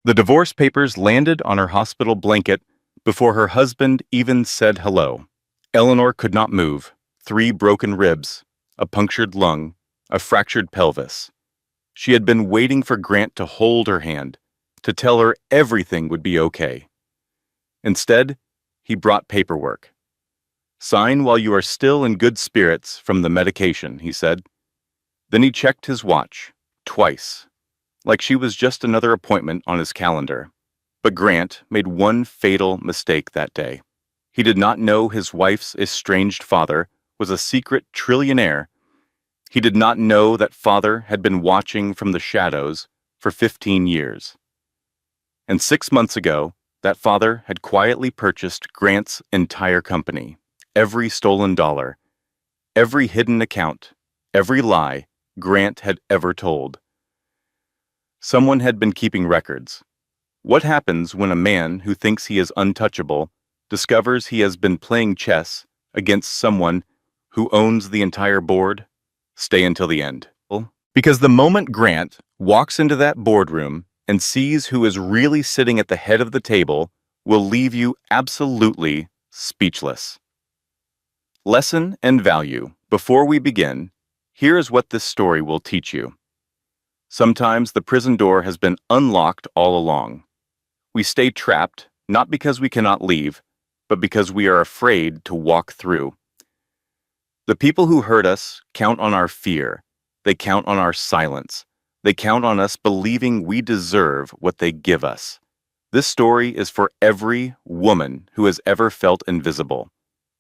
The divorce papers landed on her hospital blanket before her husband even said hello. Eleanor could not move. 3 broken ribs, a punctured lung, a fractured pelvis. She had been waiting for Grant to hold her hand, to tell her everything would be okay. Instead, he brought paperwork. "Sign while you are still in good spirits from the medication," he said. Then he checked his watch, twice, like she was just another appointment on his calendar. But Grant made one fatal mistake that day. He did not know his wife's estranged father was a secret trillionaire. He did not know that father had been watching from the shadows for 15 years. And 6 months ago, that father had quietly purchased Grant's entire company, every stolen dollar, every hidden account, every lie Grant had ever told. Someone had been keeping records. What happens when a man who thinks he is untouchable discovers he has been playing chess against someone who owns the entire board? Stay until the end. Because the moment Grant walks into that boardroom and sees who is really sitting at the head of the table will leave you absolutely speechless. Lesson and value. Before we begin, here is what this story will teach you. Sometimes the prison door has been unlocked all along. We stay trapped, not because we cannot leave, but because we are afraid to walk through. The people who hurt us count on our fear. They count on our silence. They count on us believing we deserve what they give us. This story is for every woman who has ever felt invisible,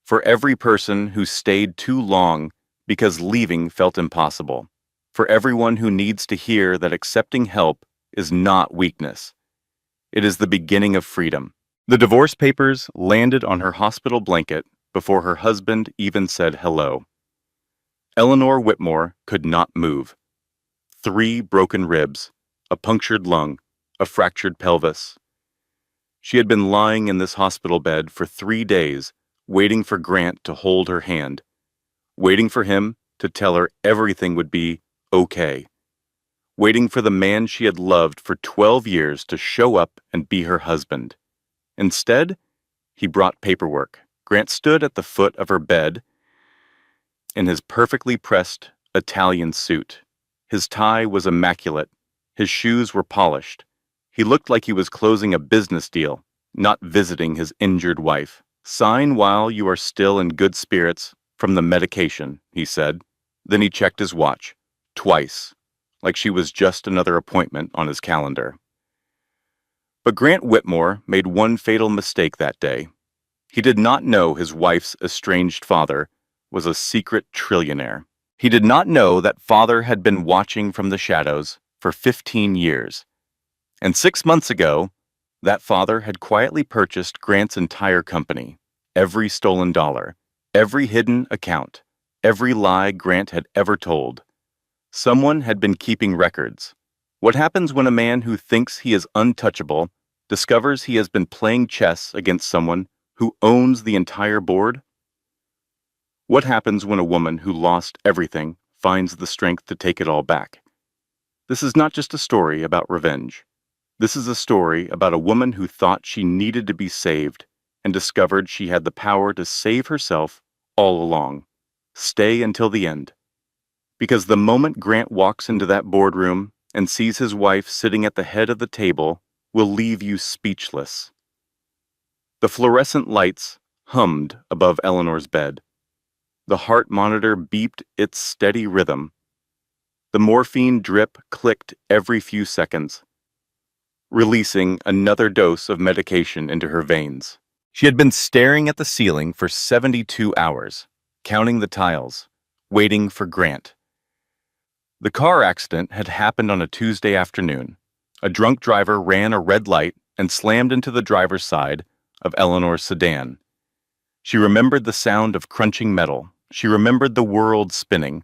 for every person who stayed too long because leaving felt impossible, for everyone who needs to hear that accepting help is not weakness. It is the beginning of freedom. The divorce papers landed on her hospital blanket before her husband even said hello. Eleanor Whitmore could not move. 3 broken ribs, a punctured lung, a fractured pelvis. She had been lying in this hospital bed for 3 days, waiting for Grant to hold her hand, waiting for him to tell her everything would be okay, waiting for the man she had loved for 12 years to show up and be her husband. Instead, he brought paperwork. Grant stood at the foot of her bed in his perfectly pressed Italian suit. His tie was immaculate. His shoes were polished. He looked like he was closing a business deal, not visiting his injured wife. "Sign while you are still in good spirits from the medication," he said. Then he checked his watch, twice, like she was just another appointment on his calendar. But Grant Whitmore made one fatal mistake that day. He did not know his wife's estranged father was a secret trillionaire. He did not know that father had been watching from the shadows for 15 years. And 6 months ago, that father had quietly purchased Grant's entire company, every stolen dollar, every hidden account, every lie Grant had ever told. Someone had been keeping records. What happens when a man who thinks he is untouchable discovers he has been playing chess against someone who owns the entire board? What happens when a woman who lost everything finds the strength to take it all back? This is not just a story about revenge. This is a story about a woman who thought she needed to be saved and discovered she had the power to save herself all along. Stay until the end. Because the moment Grant walks into that boardroom and sees his wife sitting at the head of the table will leave you speechless. The fluorescent lights hummed above Eleanor's bed. The heart monitor beeped its steady rhythm. The morphine drip clicked every few seconds, releasing another dose of medication into her veins. She had been staring at the ceiling for 72 hours, counting the tiles, waiting for Grant. The car accident had happened on a Tuesday afternoon. A drunk driver ran a red light and slammed into the driver's side of Eleanor's sedan. She remembered the sound of crunching metal. She remembered the world spinning.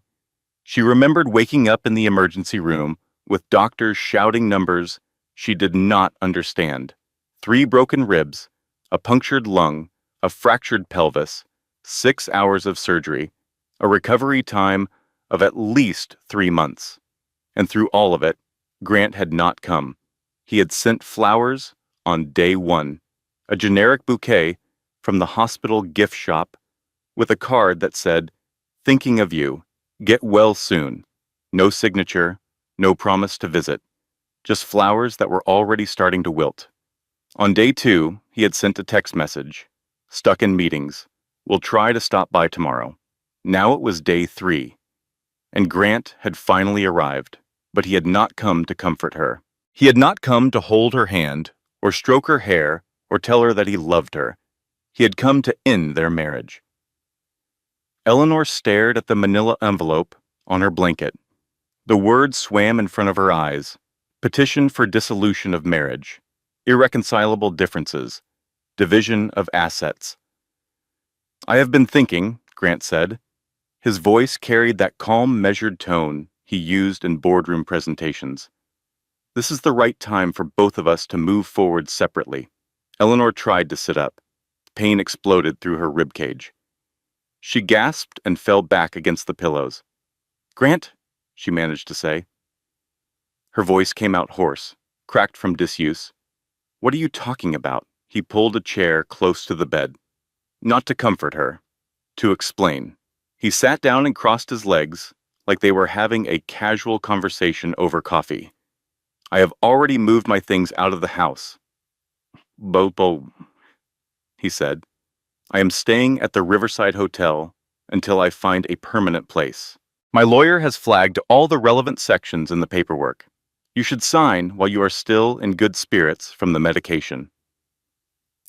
She remembered waking up in the emergency room with doctors shouting numbers she did not understand. 3 broken ribs, a punctured lung, a fractured pelvis, 6 hours of surgery, a recovery time of at least 3 months. And through all of it, Grant had not come. He had sent flowers on day one, a generic bouquet from the hospital gift shop with a card that said, "Thinking of you. Get well soon." No signature, no promise to visit, just flowers that were already starting to wilt. On day two, he had sent a text message. "Stuck in meetings. We'll try to stop by tomorrow." Now it was day three, and Grant had finally arrived, but he had not come to comfort her. He had not come to hold her hand, or stroke her hair, or tell her that he loved her. He had come to end their marriage. Eleanor stared at the manila envelope on her blanket. The words swam in front of her eyes. Petition for dissolution of marriage. Irreconcilable differences. Division of assets. "I have been thinking," Grant said. His voice carried that calm, measured tone he used in boardroom presentations. "This is the right time for both of us to move forward separately." Eleanor tried to sit up. Pain exploded through her ribcage. She gasped and fell back against the pillows. "Grant," she managed to say. Her voice came out hoarse, cracked from disuse. "What are you talking about?" He pulled a chair close to the bed. Not to comfort her, to explain. He sat down and crossed his legs, like they were having a casual conversation over coffee. "I have already moved my things out of the house." "Bobo," he said. "I am staying at the Riverside Hotel until I find a permanent place. My lawyer has flagged all the relevant sections in the paperwork. You should sign while you are still in good spirits from the medication."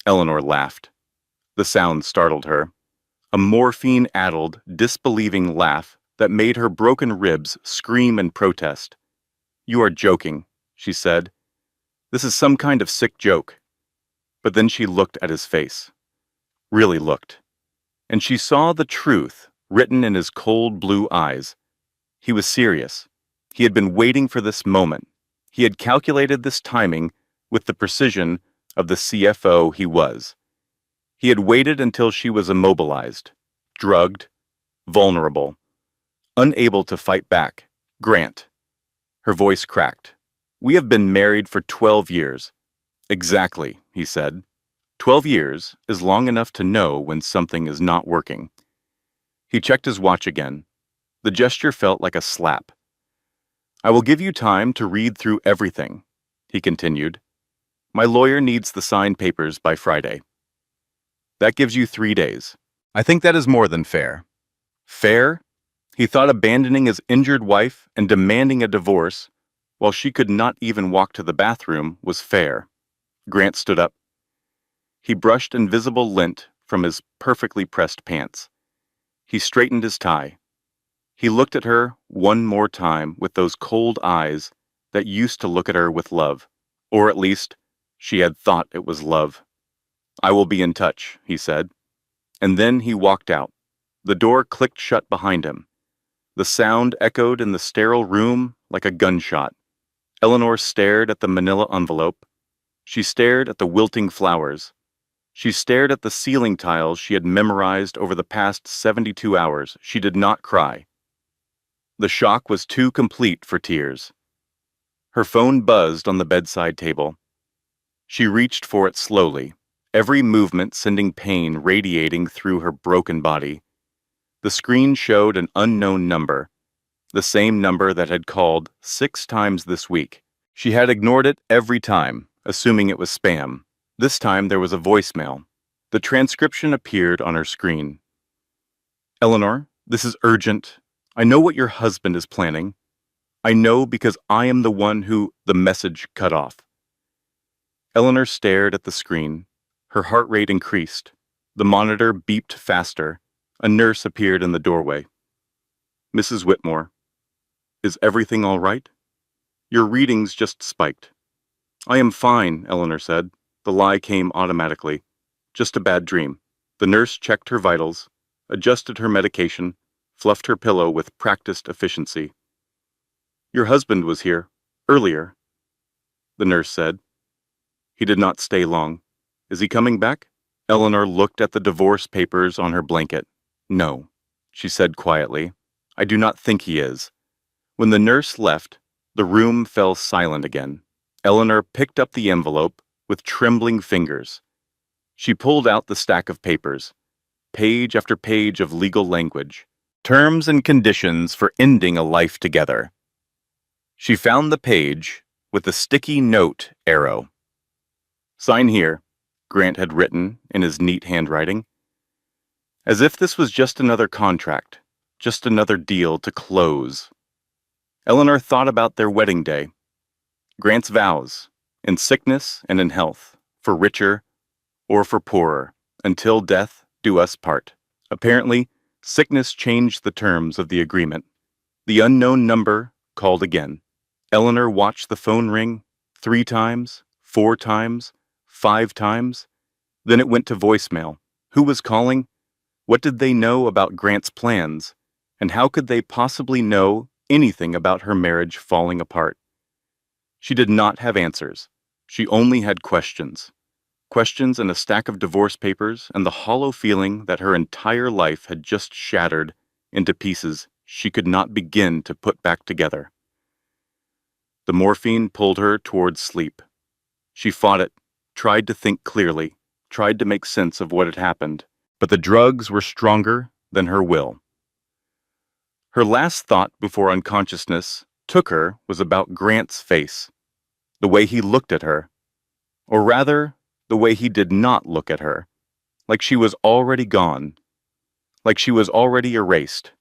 Eleanor laughed. The sound startled her. A morphine-addled, disbelieving laugh that made her broken ribs scream in protest. "You are joking," she said. "This is some kind of sick joke." But then she looked at his face. Really looked. And she saw the truth written in his cold blue eyes. He was serious. He had been waiting for this moment. He had calculated this timing with the precision of the CFO he was. He had waited until she was immobilized, drugged, vulnerable, unable to fight back. "Grant." Her voice cracked. "We have been married for 12 years. "Exactly," he said. 12 years is long enough to know when something is not working. He checked his watch again. The gesture felt like a slap. "I will give you time to read through everything," he continued. "My lawyer needs the signed papers by Friday. That gives you 3 days. I think that is more than fair." Fair? He thought abandoning his injured wife and demanding a divorce, while she could not even walk to the bathroom, was fair. Grant stood up. He brushed invisible lint from his perfectly pressed pants. He straightened his tie. He looked at her one more time with those cold eyes that used to look at her with love, or at least, she had thought it was love. "I will be in touch," he said. And then he walked out. The door clicked shut behind him. The sound echoed in the sterile room like a gunshot. Eleanor stared at the manila envelope. She stared at the wilting flowers. She stared at the ceiling tiles she had memorized over the past 72 hours. She did not cry. The shock was too complete for tears. Her phone buzzed on the bedside table. She reached for it slowly, every movement sending pain radiating through her broken body. The screen showed an unknown number, the same number that had called 6 times this week. She had ignored it every time, assuming it was spam. This time there was a voicemail. The transcription appeared on her screen. "Eleanor, this is urgent. I know what your husband is planning. I know because I am the one who..." The message cut off. Eleanor stared at the screen. Her heart rate increased. The monitor beeped faster. A nurse appeared in the doorway. "Mrs. Whitmore, is everything all right? Your readings just spiked." "I am fine," Eleanor said. The lie came automatically. "Just a bad dream." The nurse checked her vitals, adjusted her medication, fluffed her pillow with practiced efficiency. "Your husband was here, earlier," the nurse said. "He did not stay long. Is he coming back?" Eleanor looked at the divorce papers on her blanket. "No," she said quietly. "I do not think he is." When the nurse left, the room fell silent again. Eleanor picked up the envelope with trembling fingers. She pulled out the stack of papers, page after page of legal language, terms and conditions for ending a life together. She found the page with the sticky note arrow. "Sign here," Grant had written in his neat handwriting. As if this was just another contract, just another deal to close. Eleanor thought about their wedding day. Grant's vows, in sickness and in health, for richer or for poorer, until death do us part. Apparently, sickness changed the terms of the agreement. The unknown number called again. Eleanor watched the phone ring 3 times, 4 times, 5 times. Then it went to voicemail. Who was calling? What did they know about Grant's plans? And how could they possibly know anything about her marriage falling apart? She did not have answers. She only had questions. Questions and a stack of divorce papers and the hollow feeling that her entire life had just shattered into pieces she could not begin to put back together. The morphine pulled her towards sleep. She fought it, tried to think clearly, tried to make sense of what had happened, but the drugs were stronger than her will. Her last thought before unconsciousness took her was about Grant's face, the way he looked at her, or rather, the way he did not look at her, like she was already gone, like she was already erased,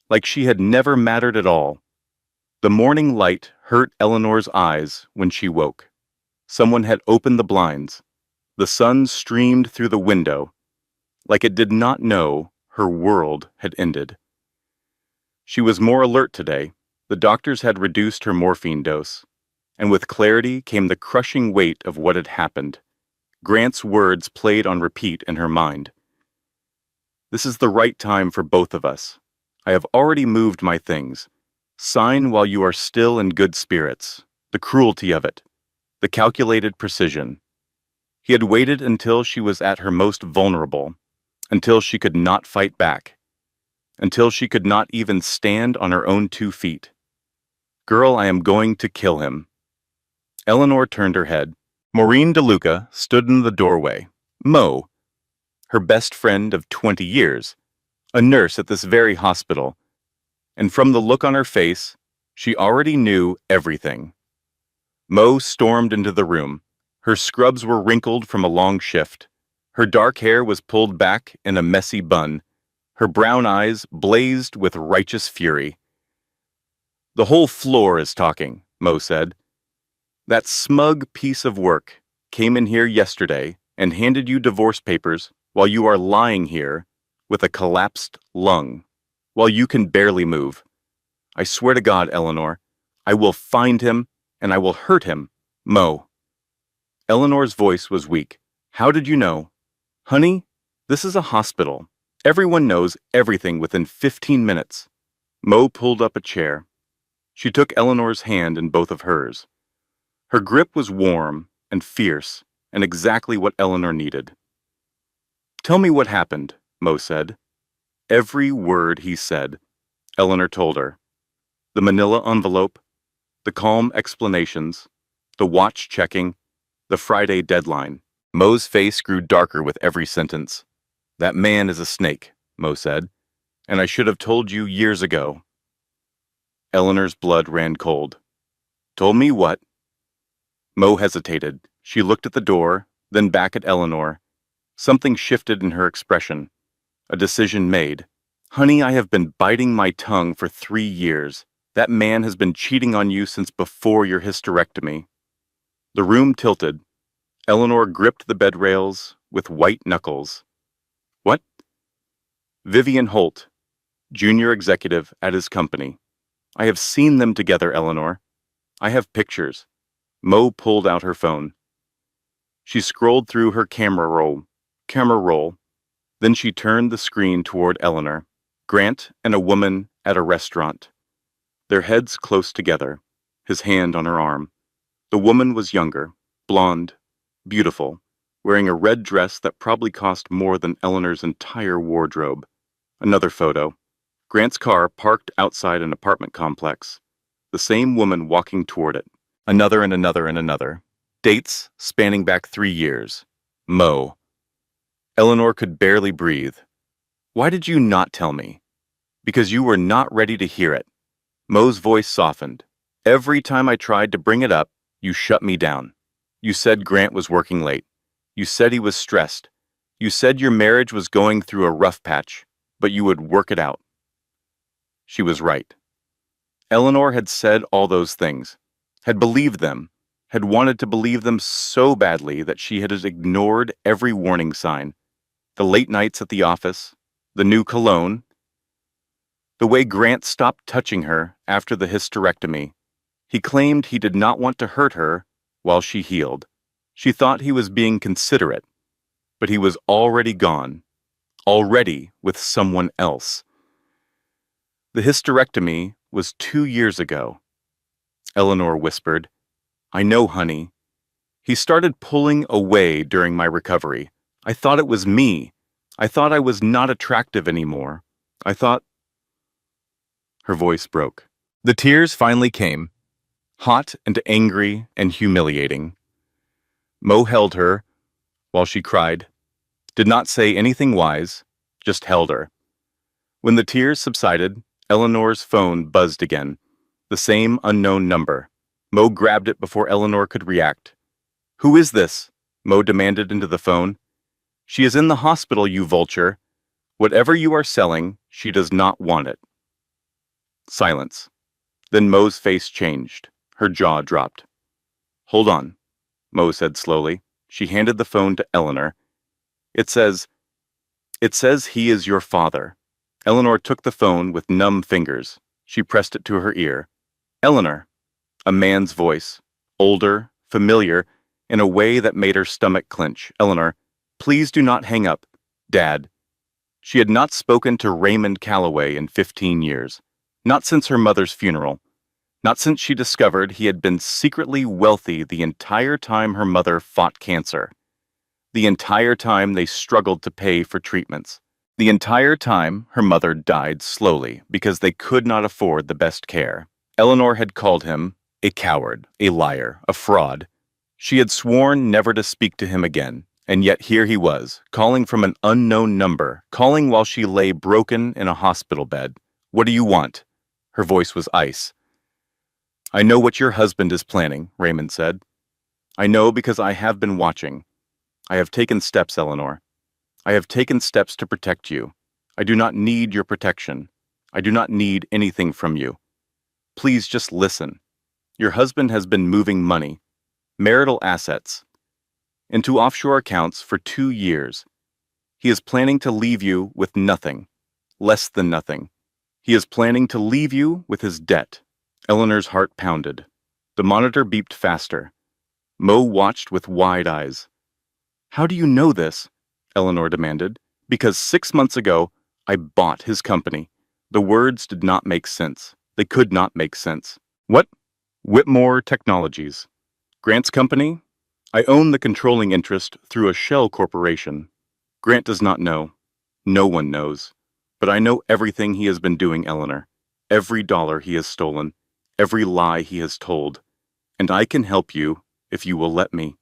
like she had never mattered at all. The morning light hurt Eleanor's eyes when she woke. Someone had opened the blinds. The sun streamed through the window, like it did not know her world had ended. She was more alert today. The doctors had reduced her morphine dose, and with clarity came the crushing weight of what had happened. Grant's words played on repeat in her mind. "This is the right time for both of us. I have already moved my things. Sign while you are still in good spirits. The cruelty of it. The calculated precision." He had waited until she was at her most vulnerable, until she could not fight back, until she could not even stand on her own 2 feet. "Girl, I am going to kill him." Eleanor turned her head. Maureen DeLuca stood in the doorway. Mo, her best friend of 20 years, a nurse at this very hospital, and from the look on her face, she already knew everything. Mo stormed into the room. Her scrubs were wrinkled from a long shift. Her dark hair was pulled back in a messy bun. Her brown eyes blazed with righteous fury. "The whole floor is talking," Mo said. "That smug piece of work came in here yesterday and handed you divorce papers while you are lying here with a collapsed lung, while you can barely move. I swear to God, Eleanor, I will find him and I will hurt him, Mo." Eleanor's voice was weak. "How did you know?" "Honey, this is a hospital. Everyone knows everything within 15 minutes. Mo pulled up a chair. She took Eleanor's hand in both of hers. Her grip was warm and fierce and exactly what Eleanor needed. "Tell me what happened," Mo said. Every word he said, Eleanor told her. The manila envelope, the calm explanations, the watch checking, the Friday deadline. Mo's face grew darker with every sentence. "That man is a snake," Mo said, "and I should have told you years ago." Eleanor's blood ran cold. "Told me what?" Mo hesitated. She looked at the door, then back at Eleanor. Something shifted in her expression. A decision made. "Honey, I have been biting my tongue for 3 years. That man has been cheating on you since before your hysterectomy." The room tilted. Eleanor gripped the bed rails with white knuckles. "What?" "Vivian Holt, junior executive at his company. I have seen them together, Eleanor. I have pictures." Mo pulled out her phone. She scrolled through her camera roll. Then she turned the screen toward Eleanor. Grant and a woman at a restaurant. Their heads close together, his hand on her arm. The woman was younger, blonde, beautiful, wearing a red dress that probably cost more than Eleanor's entire wardrobe. Another photo. Grant's car parked outside an apartment complex. The same woman walking toward it. Another and another and another. Dates spanning back 3 years. Mo. Eleanor could barely breathe. Why did you not tell me? Because you were not ready to hear it. Mo's voice softened. Every time I tried to bring it up, you shut me down. You said Grant was working late. You said he was stressed. You said your marriage was going through a rough patch, but you would work it out. She was right. Eleanor had said all those things, had believed them, had wanted to believe them so badly that she had ignored every warning sign. The late nights at the office, the new cologne, the way Grant stopped touching her after the hysterectomy. He claimed he did not want to hurt her while she healed. She thought he was being considerate, but he was already gone, already with someone else. The hysterectomy was 2 years ago. Eleanor whispered, I know, honey. He started pulling away during my recovery. I thought it was me. I thought I was not attractive anymore. I thought... Her voice broke. The tears finally came, hot and angry and humiliating. Mo held her while she cried, did not say anything wise, just held her. When the tears subsided, Eleanor's phone buzzed again, the same unknown number. Mo grabbed it before Eleanor could react. Who is this? Mo demanded into the phone. She is in the hospital, you vulture. Whatever you are selling, she does not want it. Silence. Then Mo's face changed. Her jaw dropped. Hold on, Mo said slowly. She handed the phone to Eleanor. It says he is your father. Eleanor took the phone with numb fingers. She pressed it to her ear. Eleanor. A man's voice, older, familiar, in a way that made her stomach clench. Eleanor, please do not hang up. Dad. She had not spoken to Raymond Calloway in 15 years. Not since her mother's funeral. Not since she discovered he had been secretly wealthy the entire time her mother fought cancer. The entire time they struggled to pay for treatments. The entire time her mother died slowly because they could not afford the best care. Eleanor had called him a coward, a liar, a fraud. She had sworn never to speak to him again, and yet here he was, calling from an unknown number, calling while she lay broken in a hospital bed. What do you want? Her voice was ice. I know what your husband is planning, Raymond said. I know because I have been watching. I have taken steps, Eleanor. I have taken steps to protect you. I do not need your protection. I do not need anything from you. Please just listen. Your husband has been moving money, marital assets, into offshore accounts for 2 years. He is planning to leave you with nothing, less than nothing. He is planning to leave you with his debt. Eleanor's heart pounded. The monitor beeped faster. Mo watched with wide eyes. How do you know this? Eleanor demanded. Because 6 months ago, I bought his company. The words did not make sense. They could not make sense. What? Whitmore Technologies. Grant's company? I own the controlling interest through a shell corporation. Grant does not know. No one knows. But I know everything he has been doing, Eleanor. Every dollar he has stolen. Every lie he has told. And I can help you if you will let me.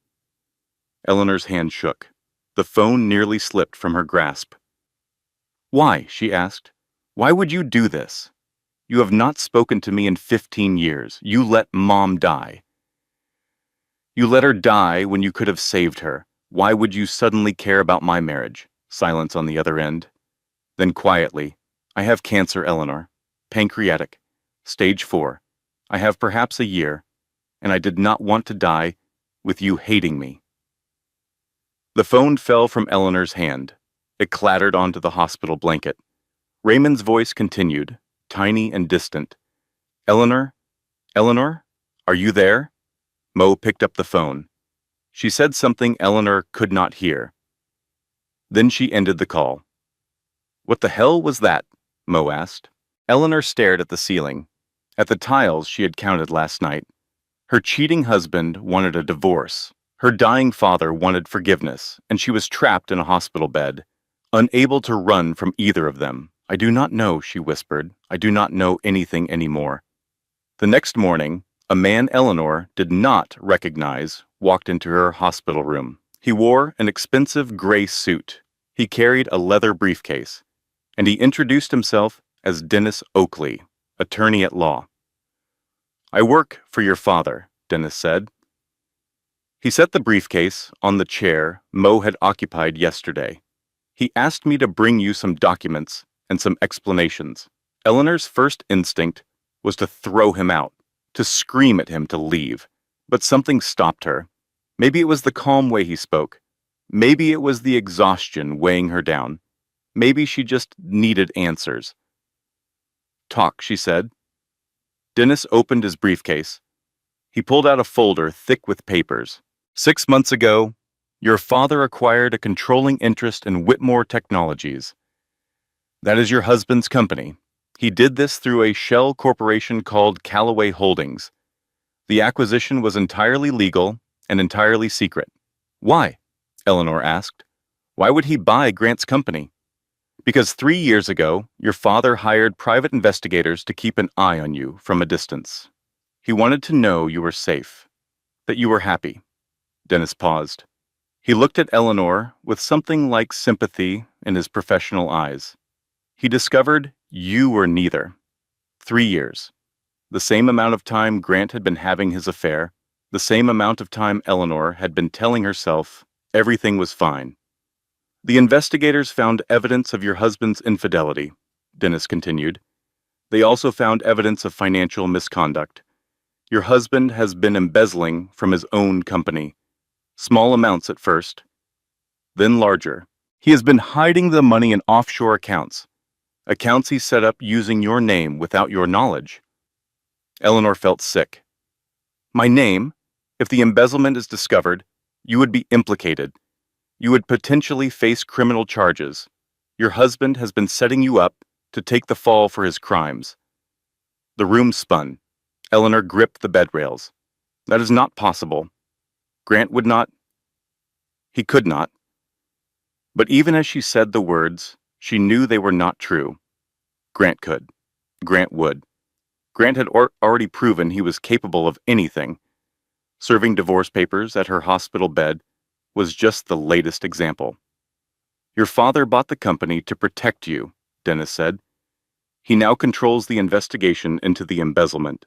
Eleanor's hand shook. The phone nearly slipped from her grasp. Why? She asked. Why would you do this? You have not spoken to me in 15 years. You let Mom die. You let her die when you could have saved her. Why would you suddenly care about my marriage? Silence on the other end. Then quietly, I have cancer, Eleanor. Pancreatic. Stage 4. I have perhaps a year, and I did not want to die with you hating me. The phone fell from Eleanor's hand. It clattered onto the hospital blanket. Raymond's voice continued, tiny and distant. Eleanor? Eleanor? Are you there? Mo picked up the phone. She said something Eleanor could not hear. Then she ended the call. What the hell was that? Mo asked. Eleanor stared at the ceiling, at the tiles she had counted last night. Her cheating husband wanted a divorce. Her dying father wanted forgiveness, and she was trapped in a hospital bed, unable to run from either of them. I do not know, she whispered. I do not know anything anymore. The next morning, A man Eleanor did not recognize walked into her hospital room. He wore an expensive gray suit. He carried a leather briefcase, and he introduced himself as Dennis Oakley, attorney at law. "I work for your father," Dennis said. He set the briefcase on the chair Mo had occupied yesterday. "He asked me to bring you some documents and some explanations." Eleanor's first instinct was to throw him out, to scream at him to leave. But something stopped her. Maybe it was the calm way he spoke. Maybe it was the exhaustion weighing her down. Maybe she just needed answers. "Talk," she said. Dennis opened his briefcase. He pulled out a folder thick with papers. "6 months ago, your father acquired a controlling interest in Whitmore Technologies. That is your husband's company. He did this through a shell corporation called Callaway Holdings. The acquisition was entirely legal and entirely secret." "Why?" Eleanor asked. "Why would he buy Grant's company?" "Because 3 years ago, your father hired private investigators to keep an eye on you from a distance. He wanted to know you were safe, that you were happy." Dennis paused. He looked at Eleanor with something like sympathy in his professional eyes. "He discovered you were neither. 3 years. The same amount of time Grant had been having his affair, the same amount of time Eleanor had been telling herself everything was fine. The investigators found evidence of your husband's infidelity," Dennis continued. "They also found evidence of financial misconduct. Your husband has been embezzling from his own company. Small amounts at first, then larger. He has been hiding the money in offshore accounts he set up using your name without your knowledge." Eleanor felt sick. "My name? If the embezzlement is discovered, you would be implicated. You would potentially face criminal charges. Your husband has been setting you up to take the fall for his crimes." The room spun. Eleanor gripped the bed rails. "That is not possible. Grant would not. He could not." But even as she said the words, she knew they were not true. Grant could. Grant would. Grant had already proven he was capable of anything. Serving divorce papers at her hospital bed was just the latest example. "Your father bought the company to protect you," Dennis said. "He now controls the investigation into the embezzlement.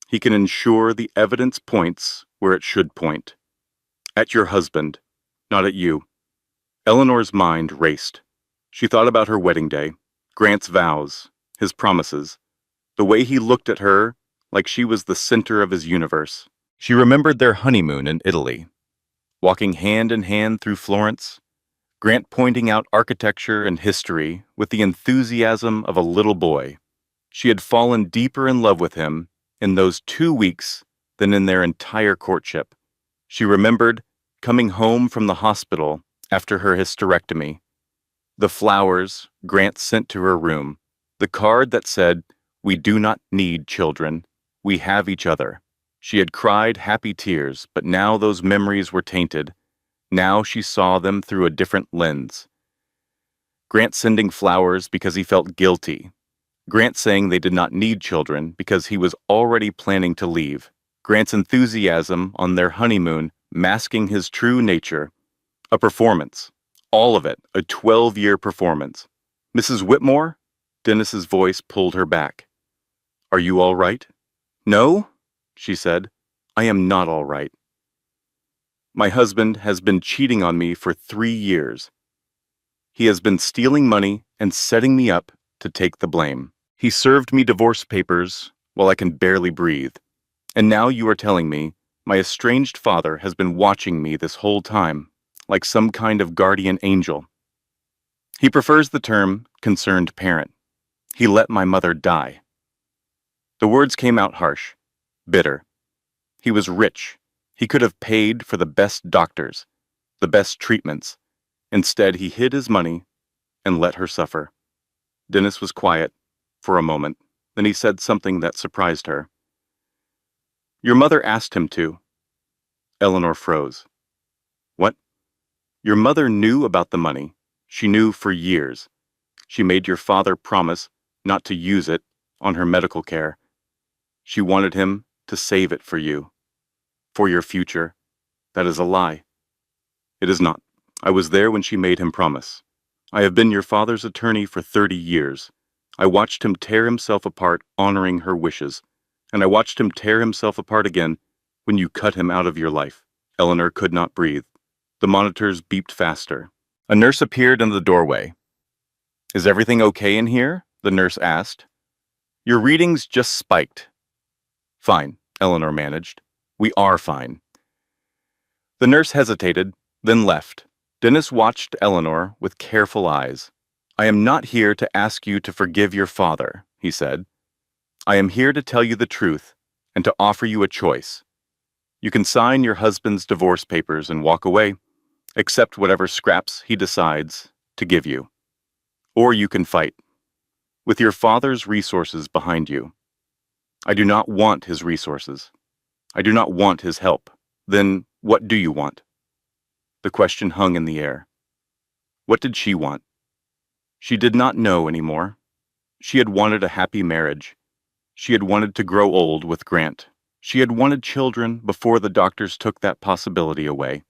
He can ensure the evidence points where it should point. At your husband, not at you." Eleanor's mind raced. She thought about her wedding day, Grant's vows, his promises, the way he looked at her like she was the center of his universe. She remembered their honeymoon in Italy, walking hand in hand through Florence, Grant pointing out architecture and history with the enthusiasm of a little boy. She had fallen deeper in love with him in those 2 weeks than in their entire courtship. She remembered coming home from the hospital after her hysterectomy, the flowers Grant sent to her room, the card that said, "We do not need children. We have each other." She had cried happy tears, but now those memories were tainted. Now she saw them through a different lens. Grant sending flowers because he felt guilty. Grant saying they did not need children because he was already planning to leave. Grant's enthusiasm on their honeymoon masking his true nature. A performance. All of it, a 12-year performance. "Mrs. Whitmore?" Dennis's voice pulled her back. "Are you all right?" "No," she said. "I am not all right. My husband has been cheating on me for 3 years. He has been stealing money and setting me up to take the blame. He served me divorce papers while I can barely breathe. And now you are telling me my estranged father has been watching me this whole time, like some kind of guardian angel. He prefers the term concerned parent. He let my mother die." The words came out harsh, bitter. He was rich. He could have paid for the best doctors, the best treatments. Instead, he hid his money and let her suffer. Dennis was quiet for a moment. Then he said something that surprised her. "Your mother asked him to." Eleanor froze. "What?" "Your mother knew about the money. She knew for years. She made your father promise not to use it on her medical care. She wanted him to save it for you, for your future. That is a lie. It is not. I was there when she made him promise. I have been your father's attorney for 30 years. I watched him tear himself apart honoring her wishes, and I watched him tear himself apart again when you cut him out of your life. Eleanor could not breathe. The monitors beeped faster. A nurse appeared in the doorway. Is everything okay in here? The nurse asked. Your readings just spiked. Fine, Eleanor managed. We are fine. The nurse hesitated, then left. Dennis watched Eleanor with careful eyes. I am not here to ask you to forgive your father, he said. I am here to tell you the truth and to offer you a choice. You can sign your husband's divorce papers and walk away, accept whatever scraps he decides to give you. Or you can fight, with your father's resources behind you. I do not want his resources. I do not want his help. Then what do you want? The question hung in the air. What did she want? She did not know anymore. She had wanted a happy marriage. She had wanted to grow old with Grant. She had wanted children before the doctors took that possibility away.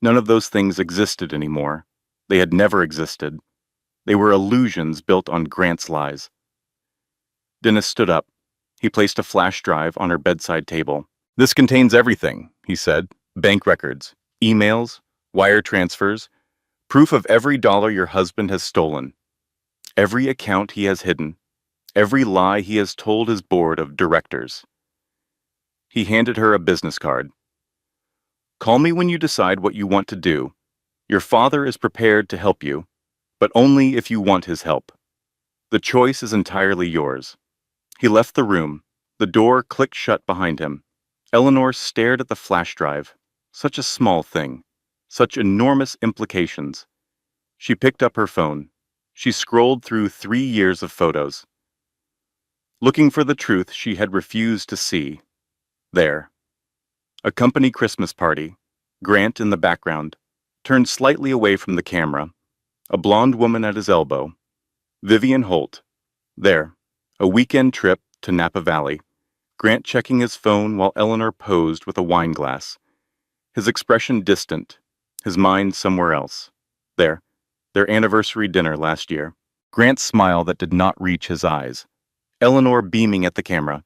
None of those things existed anymore. They had never existed. They were illusions built on Grant's lies. Dennis stood up. He placed a flash drive on her bedside table. This contains everything, he said. Bank records, emails, wire transfers, proof of every dollar your husband has stolen, every account he has hidden, every lie he has told his board of directors. He handed her a business card. Call me when you decide what you want to do. Your father is prepared to help you, but only if you want his help. The choice is entirely yours. He left the room. The door clicked shut behind him. Eleanor stared at the flash drive. Such a small thing. Such enormous implications. She picked up her phone. She scrolled through 3 years of photos. Looking for the truth she had refused to see. There. A company Christmas party. Grant in the background. Turned slightly away from the camera. A blonde woman at his elbow. Vivian Holt. There. A weekend trip to Napa Valley. Grant checking his phone while Eleanor posed with a wine glass. His expression distant. His mind somewhere else. There. Their anniversary dinner last year. Grant's smile that did not reach his eyes. Eleanor beaming at the camera.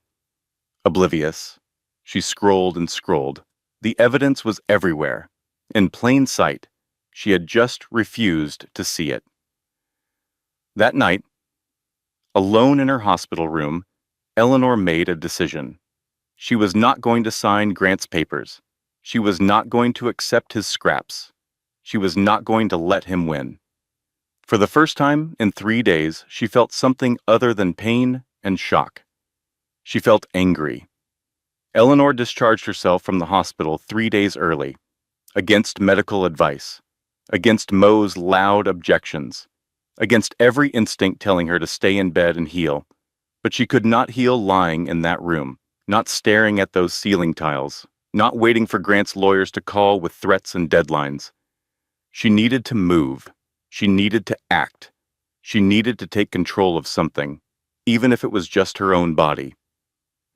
Oblivious. She scrolled and scrolled. The evidence was everywhere. In plain sight. She had just refused to see it. That night, alone in her hospital room, Eleanor made a decision. She was not going to sign Grant's papers. She was not going to accept his scraps. She was not going to let him win. For the first time in 3 days, she felt something other than pain and shock. She felt angry. Eleanor discharged herself from the hospital 3 days early, against medical advice, against Mo's loud objections, against every instinct telling her to stay in bed and heal. But she could not heal lying in that room, not staring at those ceiling tiles, not waiting for Grant's lawyers to call with threats and deadlines. She needed to move. She needed to act. She needed to take control of something, even if it was just her own body.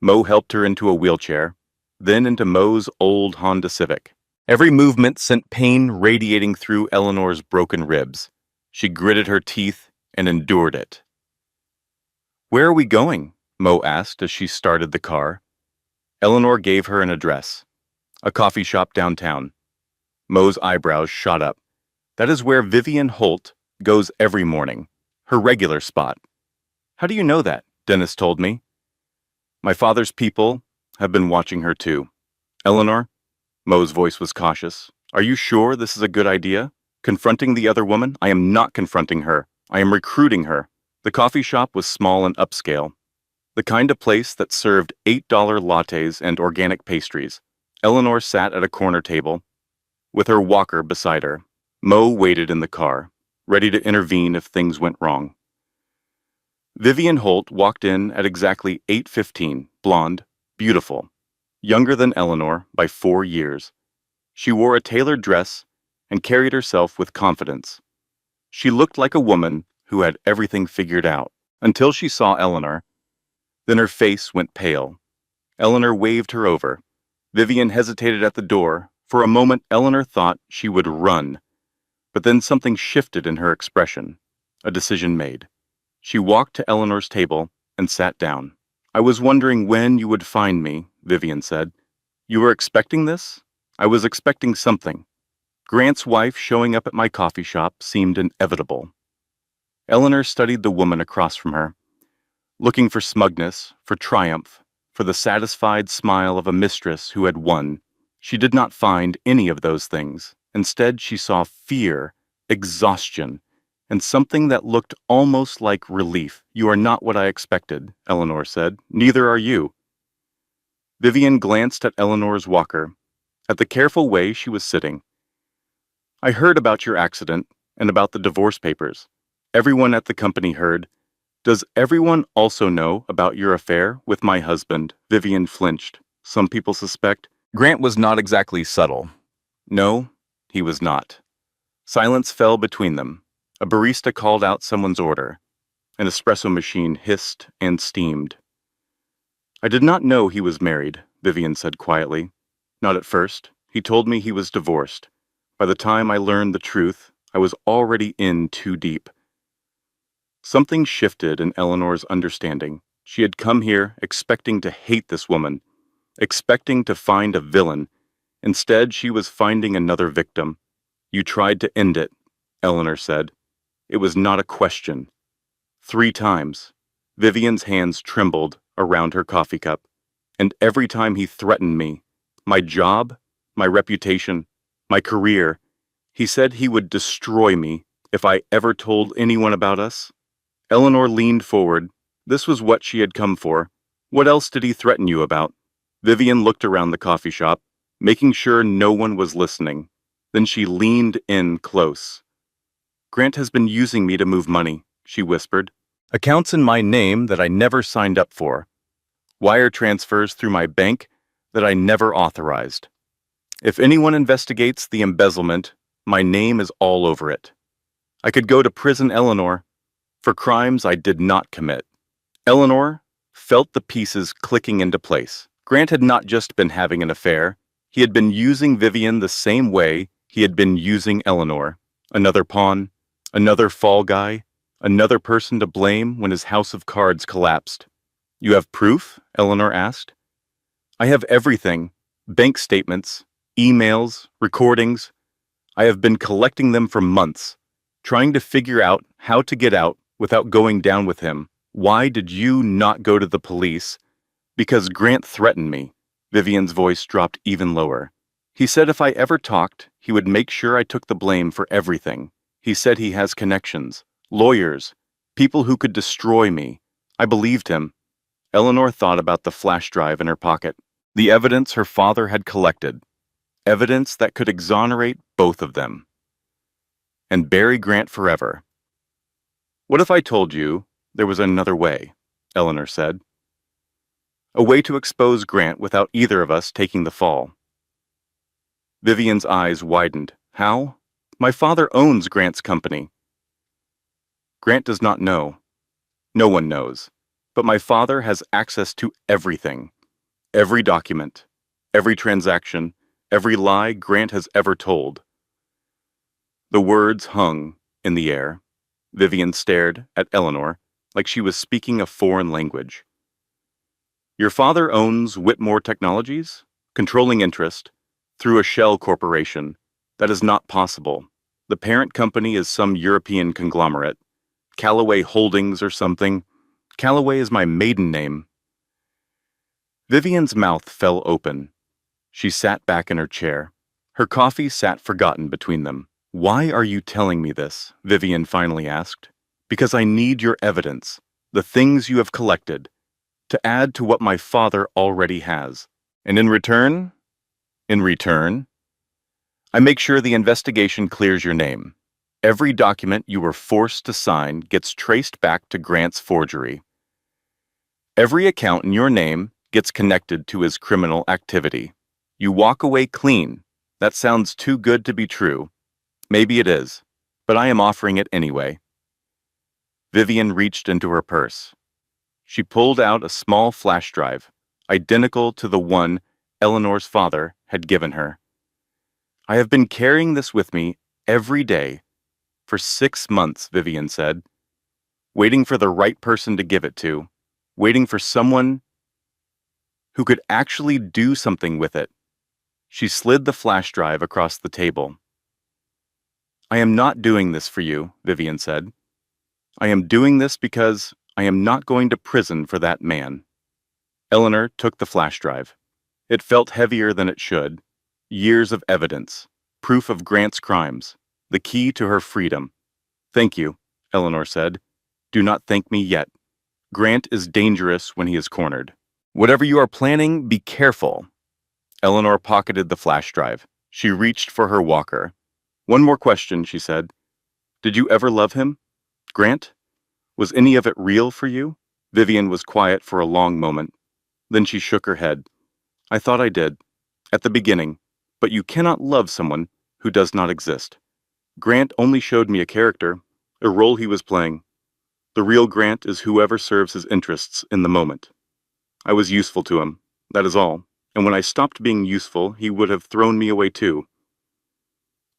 Mo helped her into a wheelchair, then into Mo's old Honda Civic. Every movement sent pain radiating through Eleanor's broken ribs. She gritted her teeth and endured it. Where are we going? Mo asked as she started the car. Eleanor gave her an address. A coffee shop downtown. Mo's eyebrows shot up. That is where Vivian Holt goes every morning. Her regular spot. How do you know that? Dennis told me. My father's people have been watching her too. Eleanor? Mo's voice was cautious. Are you sure this is a good idea? Confronting the other woman? I am not confronting her. I am recruiting her. The coffee shop was small and upscale. The kind of place that served $8 lattes and organic pastries. Eleanor sat at a corner table, with her walker beside her. Mo waited in the car, ready to intervene if things went wrong. Vivian Holt walked in at exactly 8:15, blonde, beautiful, younger than Eleanor by 4 years. She wore a tailored dress and carried herself with confidence. She looked like a woman who had everything figured out, until she saw Eleanor. Then her face went pale. Eleanor waved her over. Vivian hesitated at the door. For a moment, Eleanor thought she would run. But then something shifted in her expression. A decision made. She walked to Eleanor's table and sat down. "I was wondering when you would find me," Vivian said. "You were expecting this?" "I was expecting something. Grant's wife showing up at my coffee shop seemed inevitable." Eleanor studied the woman across from her, looking for smugness, for triumph, for the satisfied smile of a mistress who had won. She did not find any of those things. Instead, she saw fear, exhaustion, and something that looked almost like relief. "You are not what I expected," Eleanor said. "Neither are you." Vivian glanced at Eleanor's walker, at the careful way she was sitting. "I heard about your accident and about the divorce papers. Everyone at the company heard. Does everyone also know about your affair with my husband?" Vivian flinched. "Some people suspect." Grant was not exactly subtle. No, he was not. Silence fell between them. A barista called out someone's order. An espresso machine hissed and steamed. "I did not know he was married," Vivian said quietly. "Not at first. He told me he was divorced. By the time I learned the truth, I was already in too deep." Something shifted in Eleanor's understanding. She had come here expecting to hate this woman, expecting to find a villain. Instead, she was finding another victim. "You tried to end it," Eleanor said. "It was not a question." 3 times. Vivian's hands trembled around her coffee cup. "And every time he threatened me, my job, my reputation, my career, he said he would destroy me if I ever told anyone about us." Eleanor leaned forward. This was what she had come for. "What else did he threaten you about?" Vivian looked around the coffee shop, making sure no one was listening. Then she leaned in close. "Grant has been using me to move money," she whispered. "Accounts in my name that I never signed up for. Wire transfers through my bank that I never authorized. If anyone investigates the embezzlement, my name is all over it. I could go to prison, Eleanor, for crimes I did not commit." Eleanor felt the pieces clicking into place. Grant had not just been having an affair. He had been using Vivian the same way he had been using Eleanor. Another pawn, another fall guy, another person to blame when his house of cards collapsed. "You have proof?" Eleanor asked. "I have everything. Bank statements, emails, recordings. I have been collecting them for months, trying to figure out how to get out without going down with him." "Why did you not go to the police?" "Because Grant threatened me." Vivian's voice dropped even lower. "He said if I ever talked, he would make sure I took the blame for everything. He said he has connections, lawyers, people who could destroy me. I believed him." Eleanor thought about the flash drive in her pocket, the evidence her father had collected, evidence that could exonerate both of them and bury Grant forever. "What if I told you there was another way?" Eleanor said. "A way to expose Grant without either of us taking the fall." Vivian's eyes widened. "How?" "My father owns Grant's company." "Grant does not know. No one knows. But my father has access to everything. Every document, every transaction, every lie Grant has ever told." The words hung in the air. Vivian stared at Eleanor like she was speaking a foreign language. "Your father owns Whitmore Technologies, controlling interest, through a shell corporation. That is not possible. The parent company is some European conglomerate. Callaway Holdings or something. Callaway is my maiden name." Vivian's mouth fell open. She sat back in her chair. Her coffee sat forgotten between them. "Why are you telling me this?" Vivian finally asked. "Because I need your evidence, the things you have collected, to add to what my father already has. And in return, I make sure the investigation clears your name. Every document you were forced to sign gets traced back to Grant's forgery. Every account in your name gets connected to his criminal activity. You walk away clean. That sounds too good to be true. Maybe it is, but I am offering it anyway." Vivian reached into her purse. She pulled out a small flash drive, identical to the one Eleanor's father had given her. I have been carrying this with me every day for 6 months, Vivian said, waiting for the right person to give it to, waiting for someone who could actually do something with it. She slid the flash drive across the table. I am not doing this for you, Vivian said. I am doing this because I am not going to prison for that man. Eleanor took the flash drive. It felt heavier than it should. Years of evidence, proof of Grant's crimes, the key to her freedom. Thank you, Eleanor said. Do not thank me yet. Grant is dangerous when he is cornered. Whatever you are planning, be careful. Eleanor pocketed the flash drive. She reached for her walker. One more question, she said. Did you ever love him? Grant? Was any of it real for you? Vivian was quiet for a long moment. Then she shook her head. I thought I did. At the beginning. But you cannot love someone who does not exist. Grant only showed me a character, a role he was playing. The real Grant is whoever serves his interests in the moment. I was useful to him, that is all, and when I stopped being useful, he would have thrown me away too.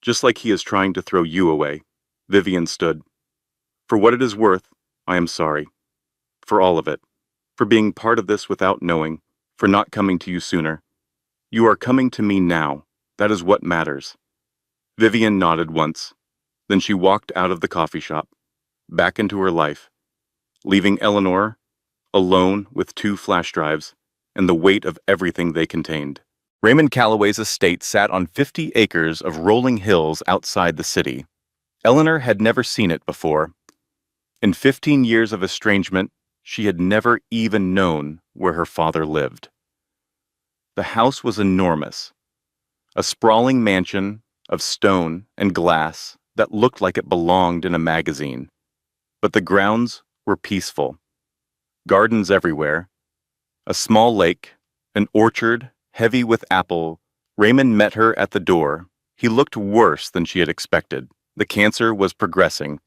Just like he is trying to throw you away. Vivian stood. For what it is worth, I am sorry. For all of it. For being part of this without knowing. For not coming to you sooner. You are coming to me now. That is what matters. Vivian nodded once. Then she walked out of the coffee shop, back into her life, leaving Eleanor alone with 2 flash drives and the weight of everything they contained. Raymond Calloway's estate sat on 50 acres of rolling hills outside the city. Eleanor had never seen it before. In 15 years of estrangement, she had never even known where her father lived. The house was enormous, a sprawling mansion of stone and glass that looked like it belonged in a magazine. But the grounds were peaceful. Gardens everywhere, a small lake, an orchard heavy with apple. Raymond met her at the door. He looked worse than she had expected. The cancer was progressing.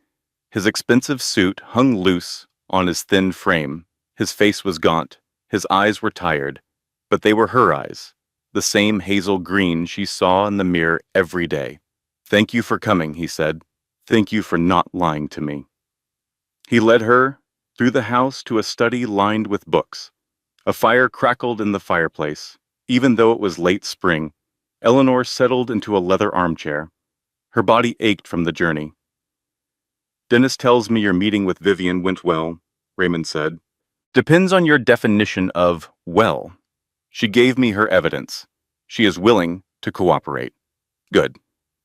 His expensive suit hung loose on his thin frame. His face was gaunt. His eyes were tired. But they were her eyes, the same hazel green she saw in the mirror every day. Thank you for coming, he said. Thank you for not lying to me. He led her through the house to a study lined with books. A fire crackled in the fireplace. Even though it was late spring, Eleanor settled into a leather armchair. Her body ached from the journey. Dennis tells me your meeting with Vivian went well, Raymond said. Depends on your definition of well. She gave me her evidence. She is willing to cooperate. Good.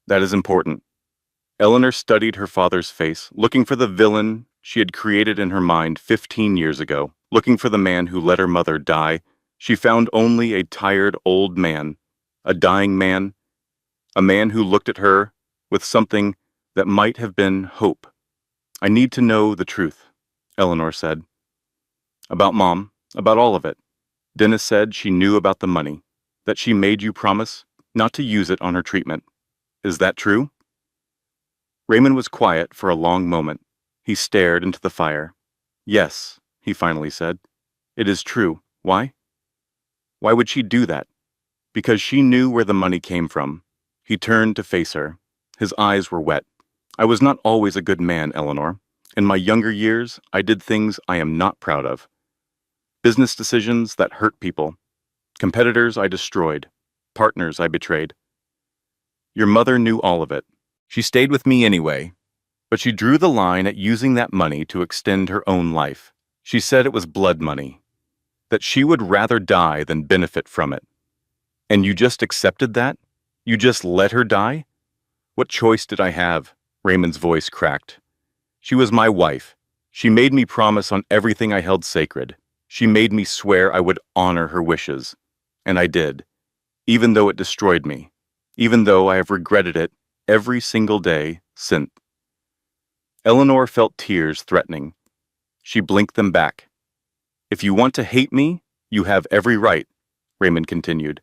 That is important. Eleanor studied her father's face, looking for the villain she had created in her mind 15 years ago, looking for the man who let her mother die. She found only a tired old man, a dying man, a man who looked at her with something that might have been hope. I need to know the truth, Eleanor said. About Mom, about all of it. Dennis said she knew about the money, that she made you promise not to use it on her treatment. Is that true? Raymond was quiet for a long moment. He stared into the fire. Yes, he finally said. It is true. Why? Why would she do that? Because she knew where the money came from. He turned to face her. His eyes were wet. I was not always a good man, Eleanor. In my younger years, I did things I am not proud of. Business decisions that hurt people. Competitors I destroyed. Partners I betrayed. Your mother knew all of it. She stayed with me anyway. But she drew the line at using that money to extend her own life. She said it was blood money. That she would rather die than benefit from it. And you just accepted that? You just let her die? What choice did I have? Raymond's voice cracked. She was my wife. She made me promise on everything I held sacred. She made me swear I would honor her wishes. And I did. Even though it destroyed me. Even though I have regretted it every single day since. Eleanor felt tears threatening. She blinked them back. If you want to hate me, you have every right, Raymond continued.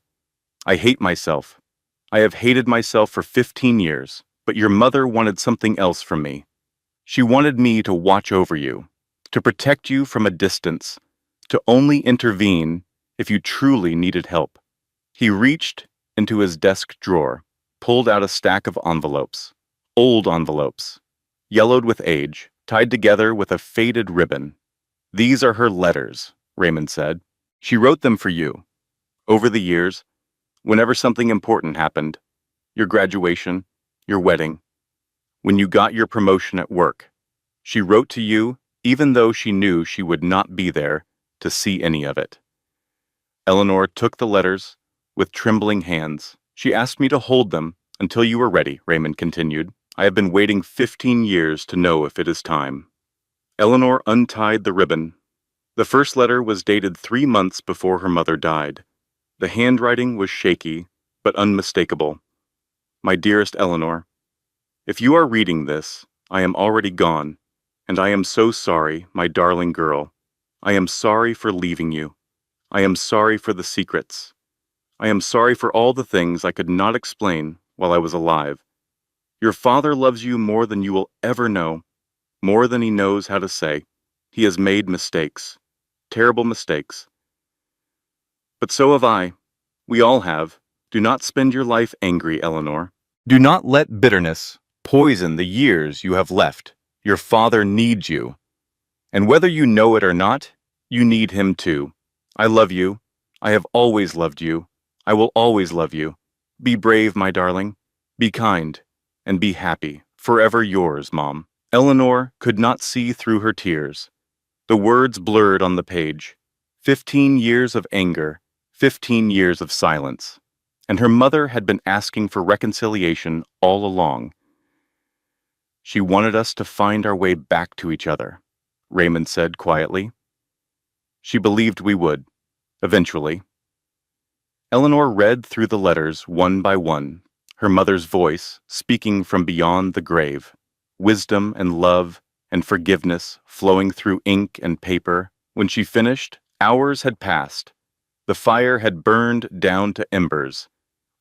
I hate myself. I have hated myself for 15 years, but your mother wanted something else from me. She wanted me to watch over you, to protect you from a distance, to only intervene if you truly needed help. He reached into his desk drawer, pulled out a stack of envelopes, old envelopes, yellowed with age, tied together with a faded ribbon. These are her letters, Raymond said. She wrote them for you. Over the years, whenever something important happened, your graduation, your wedding, when you got your promotion at work, she wrote to you even though she knew she would not be there to see any of it. Eleanor took the letters with trembling hands. She asked me to hold them until you were ready, Raymond continued. I have been waiting 15 years to know if it is time. Eleanor untied the ribbon. The first letter was dated 3 months before her mother died. The handwriting was shaky, but unmistakable. My dearest Eleanor, if you are reading this, I am already gone, and I am so sorry, my darling girl. I am sorry for leaving you. I am sorry for the secrets. I am sorry for all the things I could not explain while I was alive. Your father loves you more than you will ever know, more than he knows how to say. He has made mistakes, terrible mistakes. But so have I. We all have. Do not spend your life angry, Eleanor. Do not let bitterness poison the years you have left. Your father needs you. And whether you know it or not, you need him too. I love you. I have always loved you. I will always love you. Be brave, my darling. Be kind. And be happy. Forever yours, Mom. Eleanor could not see through her tears. The words blurred on the page. 15 years of anger. 15 years of silence. And her mother had been asking for reconciliation all along. She wanted us to find our way back to each other, Raymond said quietly. She believed we would, eventually. Eleanor read through the letters one by one, her mother's voice speaking from beyond the grave, wisdom and love and forgiveness flowing through ink and paper. When she finished, hours had passed. The fire had burned down to embers.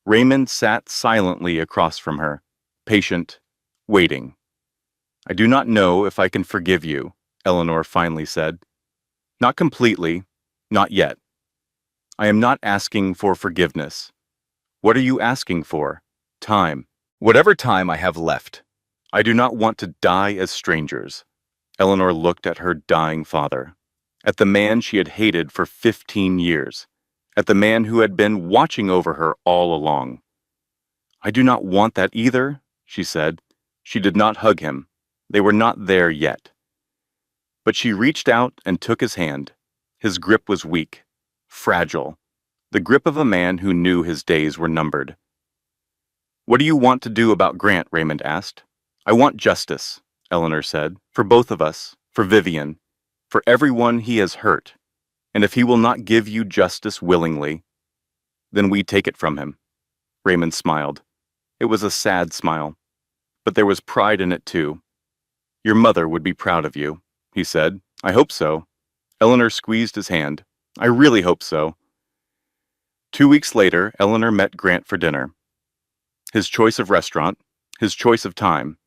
Raymond sat silently across from her, patient, waiting. I do not know if I can forgive you, Eleanor finally said. Not completely, not yet. I am not asking for forgiveness. What are you asking for? Time. Whatever time I have left. I do not want to die as strangers. Eleanor looked at her dying father, at the man she had hated for 15 years, at the man who had been watching over her all along. I do not want that either, she said. She did not hug him. They were not there yet. But she reached out and took his hand. His grip was weak, fragile, the grip of a man who knew his days were numbered. What do you want to do about Grant? Raymond asked. I want justice, Eleanor said, for both of us, for Vivian, for everyone he has hurt. And if he will not give you justice willingly, then we take it from him. Raymond smiled. It was a sad smile, but there was pride in it too. Your mother would be proud of you, he said. I hope so. Eleanor squeezed his hand. I really hope so. 2 weeks later, Eleanor met Grant for dinner. His choice of restaurant, his choice of time.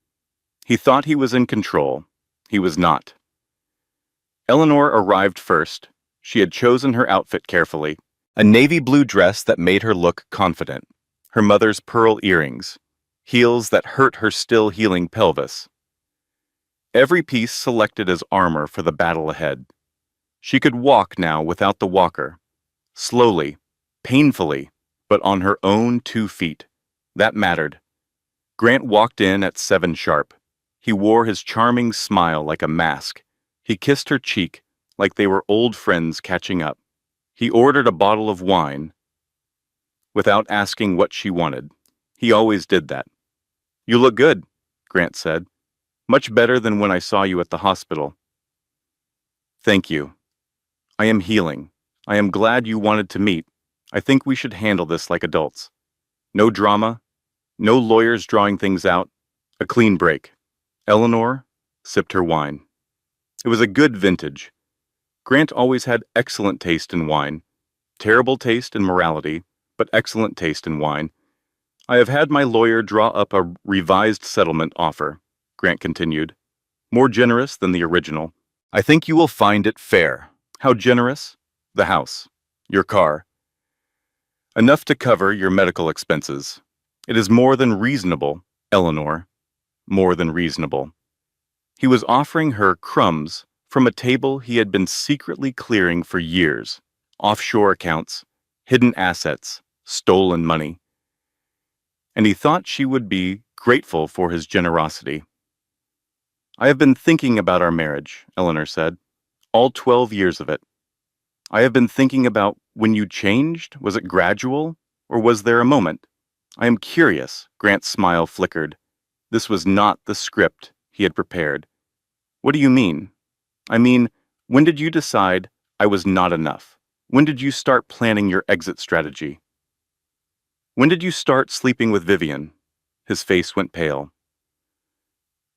He thought he was in control. He was not. Eleanor arrived first. She had chosen her outfit carefully. A navy blue dress that made her look confident. Her mother's pearl earrings. Heels that hurt her still healing pelvis. Every piece selected as armor for the battle ahead. She could walk now without the walker. Slowly, painfully, but on her own 2 feet. That mattered. Grant walked in at 7 sharp. He wore his charming smile like a mask. He kissed her cheek like they were old friends catching up. He ordered a bottle of wine without asking what she wanted. He always did that. You look good, Grant said. Much better than when I saw you at the hospital. Thank you. I am healing. I am glad you wanted to meet. I think we should handle this like adults. No drama, no lawyers drawing things out, a clean break. Eleanor sipped her wine. It was a good vintage. Grant always had excellent taste in wine. Terrible taste in morality, but excellent taste in wine. I have had my lawyer draw up a revised settlement offer, Grant continued. More generous than the original. I think you will find it fair. How generous? The house. Your car. Enough to cover your medical expenses. It is more than reasonable, Eleanor. More than reasonable. He was offering her crumbs from a table he had been secretly clearing for years. Offshore accounts, hidden assets, stolen money. And he thought she would be grateful for his generosity. I have been thinking about our marriage, Eleanor said. All 12 years of it. I have been thinking about when you changed. Was it gradual, or was there a moment? I am curious, Grant's smile flickered. This was not the script he had prepared. What do you mean? I mean, when did you decide I was not enough? When did you start planning your exit strategy? When did you start sleeping with Vivian? His face went pale.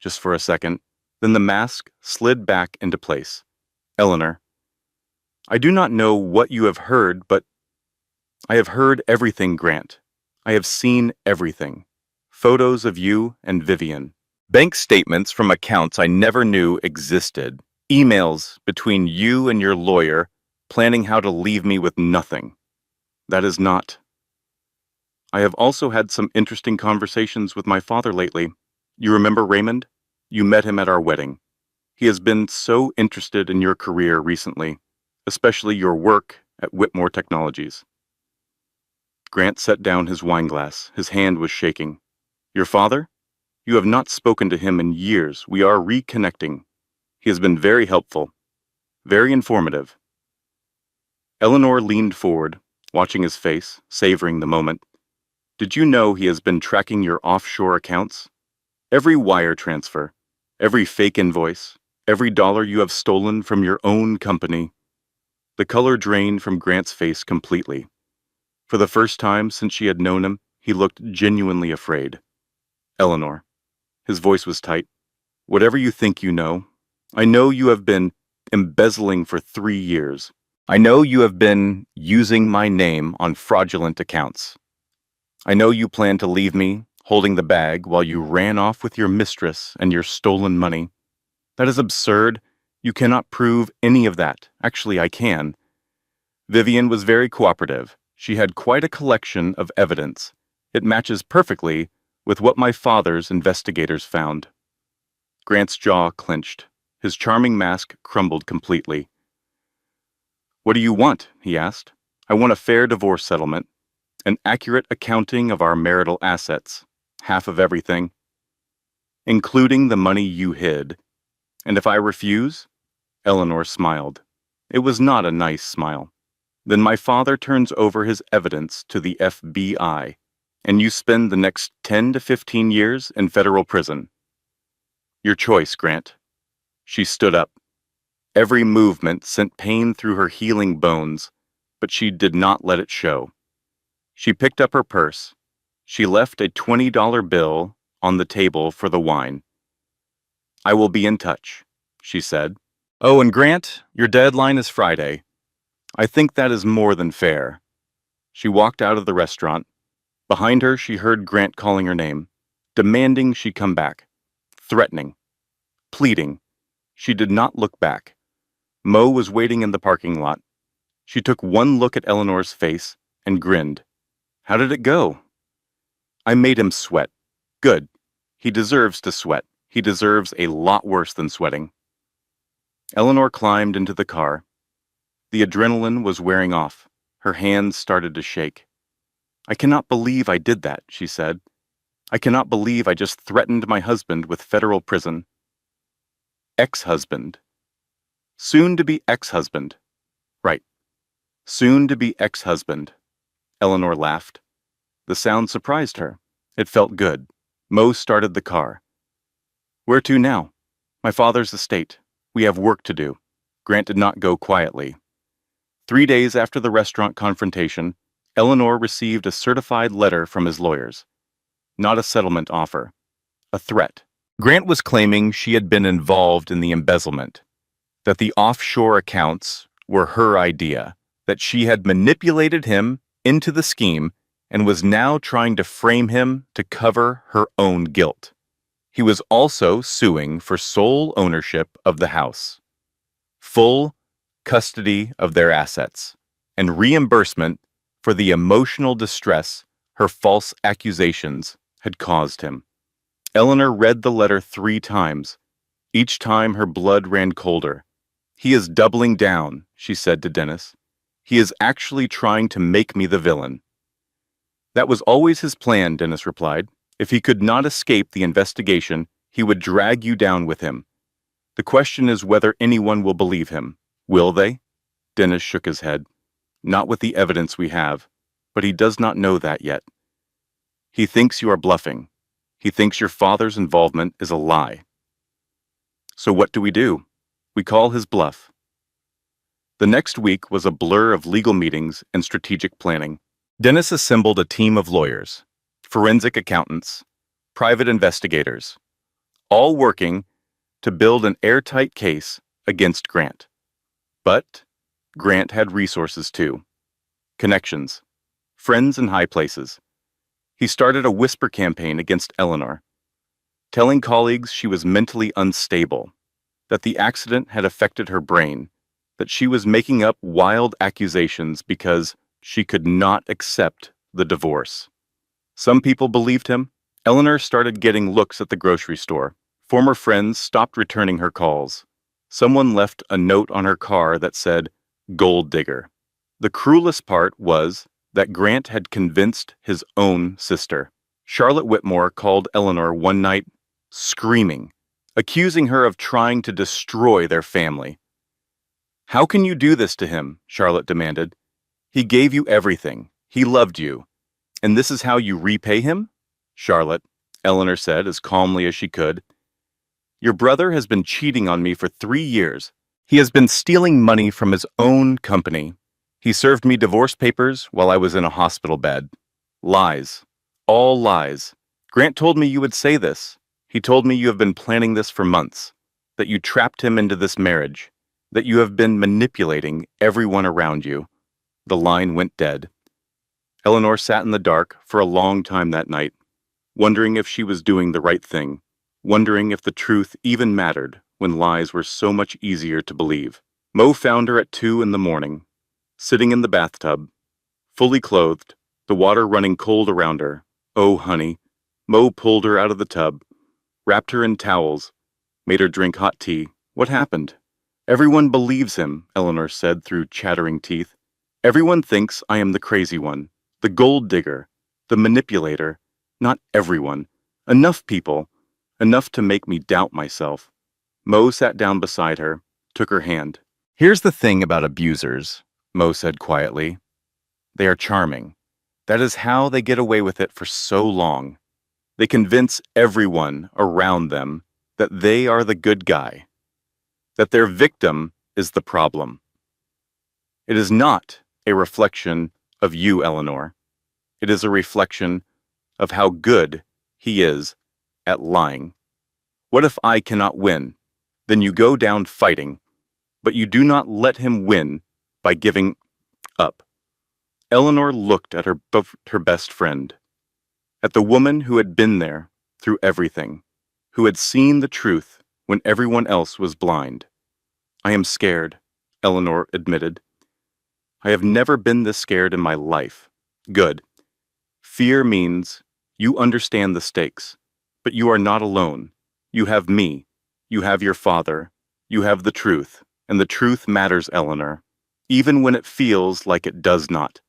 Just for a second, then the mask slid back into place. Eleanor, I do not know what you have heard, but I have heard everything, Grant. I have seen everything. Photos of you and Vivian. Bank statements from accounts I never knew existed. Emails between you and your lawyer planning how to leave me with nothing. That is not. I have also had some interesting conversations with my father lately. You remember Raymond? You met him at our wedding. He has been so interested in your career recently, especially your work at Whitmore Technologies. Grant set down his wineglass. His hand was shaking. Your father? You have not spoken to him in years. We are reconnecting. He has been very helpful, very informative. Eleanor leaned forward, watching his face, savoring the moment. Did you know he has been tracking your offshore accounts? Every wire transfer, every fake invoice, every dollar you have stolen from your own company. The color drained from Grant's face completely. For the first time since she had known him, he looked genuinely afraid. Eleanor. His voice was tight. Whatever you think you know, I know you have been embezzling for 3 years. I know you have been using my name on fraudulent accounts. I know you plan to leave me, holding the bag, while you ran off with your mistress and your stolen money. That is absurd. You cannot prove any of that. Actually, I can. Vivian was very cooperative. She had quite a collection of evidence. It matches perfectly with what my father's investigators found. Grant's jaw clenched. His charming mask crumbled completely. What do you want? He asked. I want a fair divorce settlement. An accurate accounting of our marital assets. Half of everything. Including the money you hid. And if I refuse? Eleanor smiled. It was not a nice smile. Then my father turns over his evidence to the FBI, and you spend the next 10 to 15 years in federal prison. Your choice, Grant. She stood up. Every movement sent pain through her healing bones, but she did not let it show. She picked up her purse. She left a $20 bill on the table for the wine. I will be in touch, she said. Oh, and Grant, your deadline is Friday. I think that is more than fair. She walked out of the restaurant. Behind her, she heard Grant calling her name, demanding she come back, threatening, pleading. She did not look back. Mo was waiting in the parking lot. She took one look at Eleanor's face and grinned. How did it go? I made him sweat. Good. He deserves to sweat. He deserves a lot worse than sweating. Eleanor climbed into the car. The adrenaline was wearing off. Her hands started to shake. I cannot believe I did that, she said. I cannot believe I just threatened my husband with federal prison. Ex-husband. Soon-to-be ex-husband. Right. Soon-to-be ex-husband. Eleanor laughed. The sound surprised her. It felt good. Mo started the car. Where to now? My father's estate. We have work to do. Grant did not go quietly. 3 days after the restaurant confrontation, Eleanor received a certified letter from his lawyers. Not a settlement offer. A threat. Grant was claiming she had been involved in the embezzlement, that the offshore accounts were her idea, that she had manipulated him into the scheme and was now trying to frame him to cover her own guilt. He was also suing for sole ownership of the house, full custody of their assets, and reimbursement for the emotional distress her false accusations had caused him. Eleanor read the letter 3 times. Each time her blood ran colder. "He is doubling down," she said to Dennis. "He is actually trying to make me the villain." "That was always his plan," Dennis replied. "If he could not escape the investigation, he would drag you down with him. The question is whether anyone will believe him. Will they?" Dennis shook his head. "Not with the evidence we have, but he does not know that yet. He thinks you are bluffing. He thinks your father's involvement is a lie." "So what do? We call his bluff." The next week was a blur of legal meetings and strategic planning. Dennis assembled a team of lawyers, forensic accountants, private investigators, all working to build an airtight case against Grant. But Grant had resources too. Connections, friends in high places. He started a whisper campaign against Eleanor, telling colleagues she was mentally unstable, that the accident had affected her brain, that she was making up wild accusations because she could not accept the divorce. Some people believed him. Eleanor started getting looks at the grocery store. Former friends stopped returning her calls. Someone left a note on her car that said, "Gold digger." The cruelest part was that Grant had convinced his own sister. Charlotte Whitmore called Eleanor one night, screaming, accusing her of trying to destroy their family. "How can you do this to him?" Charlotte demanded. "He gave you everything. He loved you. And this is how you repay him?" "Charlotte," Eleanor said as calmly as she could, "your brother has been cheating on me for 3 years. He has been stealing money from his own company. He served me divorce papers while I was in a hospital bed. Lies. All lies. Grant told me you would say this. He told me you have been planning this for months, that you trapped him into this marriage, that you have been manipulating everyone around you." The line went dead. Eleanor sat in the dark for a long time that night, wondering if she was doing the right thing, wondering if the truth even mattered when lies were so much easier to believe. Mo found her at 2 in the morning, sitting in the bathtub, fully clothed, the water running cold around her. "Oh, honey." Mo pulled her out of the tub, wrapped her in towels, made her drink hot tea. "What happened?" "Everyone believes him," Eleanor said through chattering teeth. "Everyone thinks I am the crazy one, the gold digger, the manipulator. Not everyone. Enough people. Enough to make me doubt myself." Mo sat down beside her, took her hand. "Here's the thing about abusers," Mo said quietly. "They are charming. That is how they get away with it for so long. They convince everyone around them that they are the good guy, that their victim is the problem. It is not a reflection of you, Eleanor. It is a reflection of how good he is at lying. What if I cannot win? Then you go down fighting, but you do not let him win by giving up." Eleanor looked at her best friend, at the woman who had been there through everything, who had seen the truth when everyone else was blind. "I am scared," Eleanor admitted. "I have never been this scared in my life." "Good. Fear means you understand the stakes, but you are not alone. You have me. You have your father. You have the truth, and the truth matters, Eleanor, even when it feels like it does not."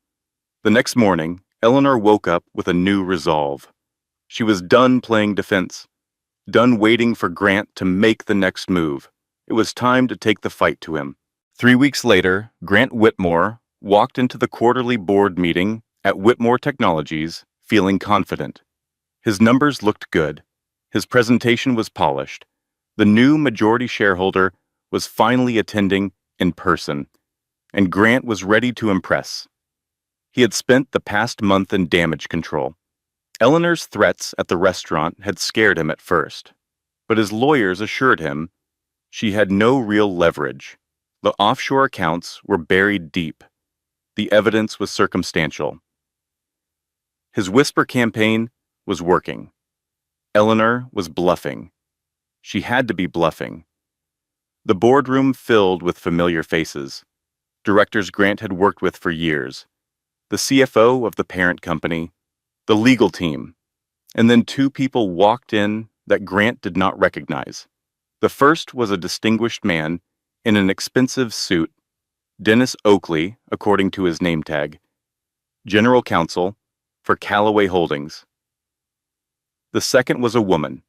The next morning, Eleanor woke up with a new resolve. She was done playing defense, done waiting for Grant to make the next move. It was time to take the fight to him. 3 weeks later, Grant Whitmore walked into the quarterly board meeting at Whitmore Technologies feeling confident. His numbers looked good. His presentation was polished. The new majority shareholder was finally attending in person, and Grant was ready to impress. He had spent the past month in damage control. Eleanor's threats at the restaurant had scared him at first, but his lawyers assured him she had no real leverage. The offshore accounts were buried deep. The evidence was circumstantial. His whisper campaign was working. Eleanor was bluffing. She had to be bluffing. The boardroom filled with familiar faces. directors Grant had worked with for years, the CFO of the parent company, the legal team, and then two people walked in that Grant did not recognize. The first was a distinguished man in an expensive suit, Dennis Oakley, according to his name tag, general counsel for Callaway Holdings. The second was a woman.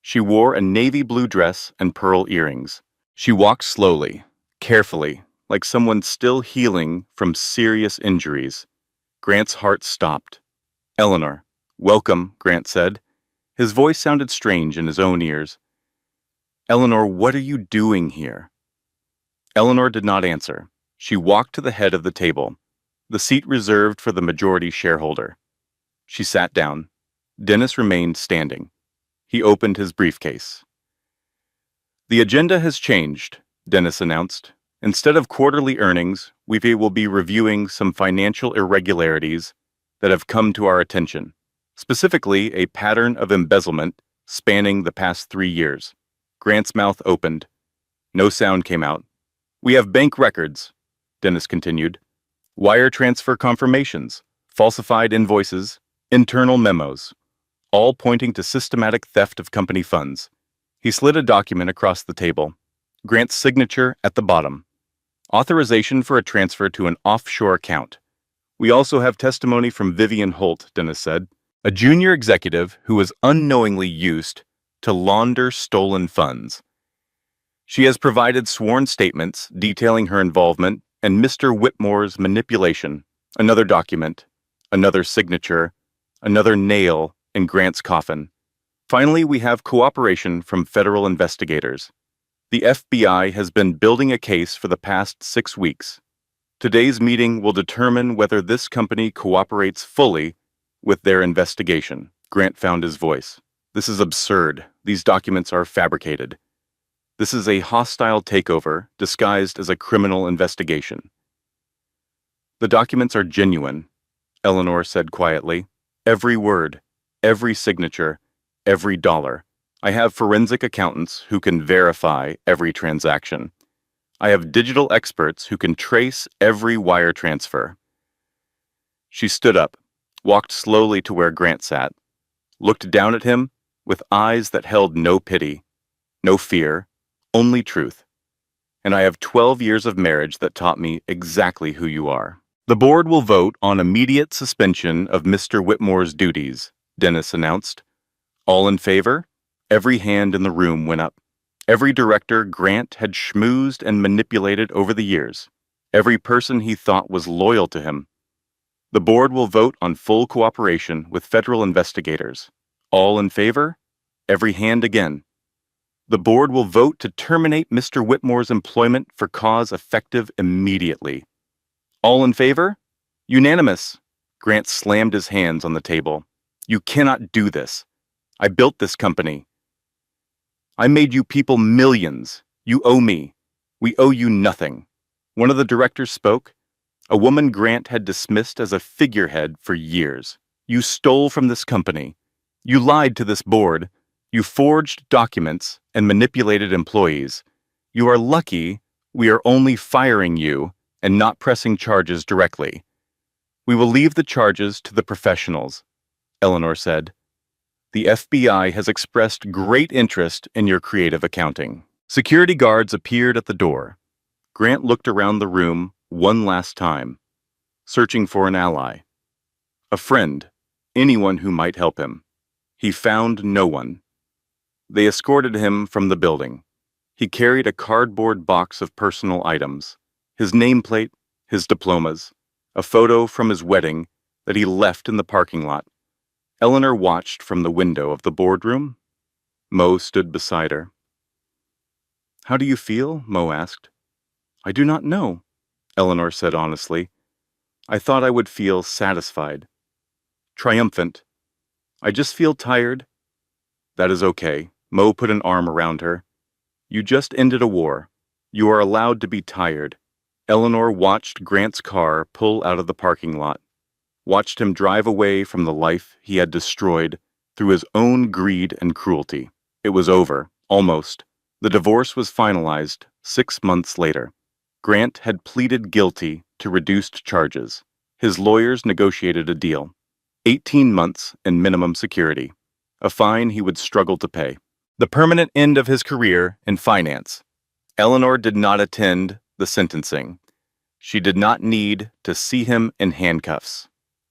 She wore a navy blue dress and pearl earrings. She walked slowly, carefully, like someone still healing from serious injuries. Grant's heart stopped. "Eleanor, welcome," Grant said. His voice sounded strange in his own ears. "Eleanor, what are you doing here?" Eleanor did not answer. She walked to the head of the table, the seat reserved for the majority shareholder. She sat down. Dennis remained standing. He opened his briefcase. "The agenda has changed," Dennis announced. "Instead of quarterly earnings, we will be reviewing some financial irregularities that have come to our attention, specifically a pattern of embezzlement spanning the past 3 years. Grant's mouth opened. No sound came out. "We have bank records," Dennis continued. "Wire transfer confirmations, falsified invoices, internal memos, all pointing to systematic theft of company funds." He slid a document across the table. Grant's signature at the bottom. "Authorization for a transfer to an offshore account." "We also have testimony from Vivian Holt," Dennis said, "a junior executive who was unknowingly used to launder stolen funds. She has provided sworn statements detailing her involvement and Mr. Whitmore's manipulation." Another document, another signature, another nail in Grant's coffin. "Finally, we have cooperation from federal investigators. The FBI has been building a case for the past 6 weeks. Today's meeting will determine whether this company cooperates fully with their investigation." Grant found his voice. "This is absurd. These documents are fabricated. This is a hostile takeover disguised as a criminal investigation." "The documents are genuine," Eleanor said quietly. "Every word, every signature, every dollar. I have forensic accountants who can verify every transaction. I have digital experts who can trace every wire transfer." She stood up, walked slowly to where Grant sat, looked down at him with eyes that held no pity, no fear, only truth. "And I have 12 years of marriage that taught me exactly who you are." "The board will vote on immediate suspension of Mr. Whitmore's duties," Dennis announced. "All in favor?" Every hand in the room went up. Every director Grant had schmoozed and manipulated over the years. Every person he thought was loyal to him. "The board will vote on full cooperation with federal investigators." All in favor? Every hand again. "The board will vote to terminate Mr. Whitmore's employment for cause effective immediately." All in favor? Unanimous. Grant slammed his hands on the table. "You cannot do this. I built this company. I made you people millions. You owe me. We owe you nothing." One of the directors spoke, a woman Grant had dismissed as a figurehead for years. "You stole from this company. You lied to this board. You forged documents and manipulated employees. You are lucky we are only firing you and not pressing charges directly. We will leave the charges to the professionals," Eleanor said. "The FBI has expressed great interest in your creative accounting." Security guards appeared at the door. Grant looked around the room one last time, searching for an ally, a friend, anyone who might help him. He found no one. They escorted him from the building. He carried a cardboard box of personal items, his nameplate, his diplomas, a photo from his wedding that he left in the parking lot. Eleanor watched from the window of the boardroom. Mo stood beside her. "How do you feel?" Mo asked. "I do not know," Eleanor said honestly. "I thought I would feel satisfied, triumphant. I just feel tired." "That is okay." Mo put an arm around her. "You just ended a war. You are allowed to be tired." Eleanor watched Grant's car pull out of the parking lot, watched him drive away from the life he had destroyed through his own greed and cruelty. It was over, almost. The divorce was finalized 6 months later. Grant had pleaded guilty to reduced charges. His lawyers negotiated a deal: 18 months in minimum security, a fine he would struggle to pay. The permanent end of his career in finance. Eleanor did not attend the sentencing. She did not need to see him in handcuffs.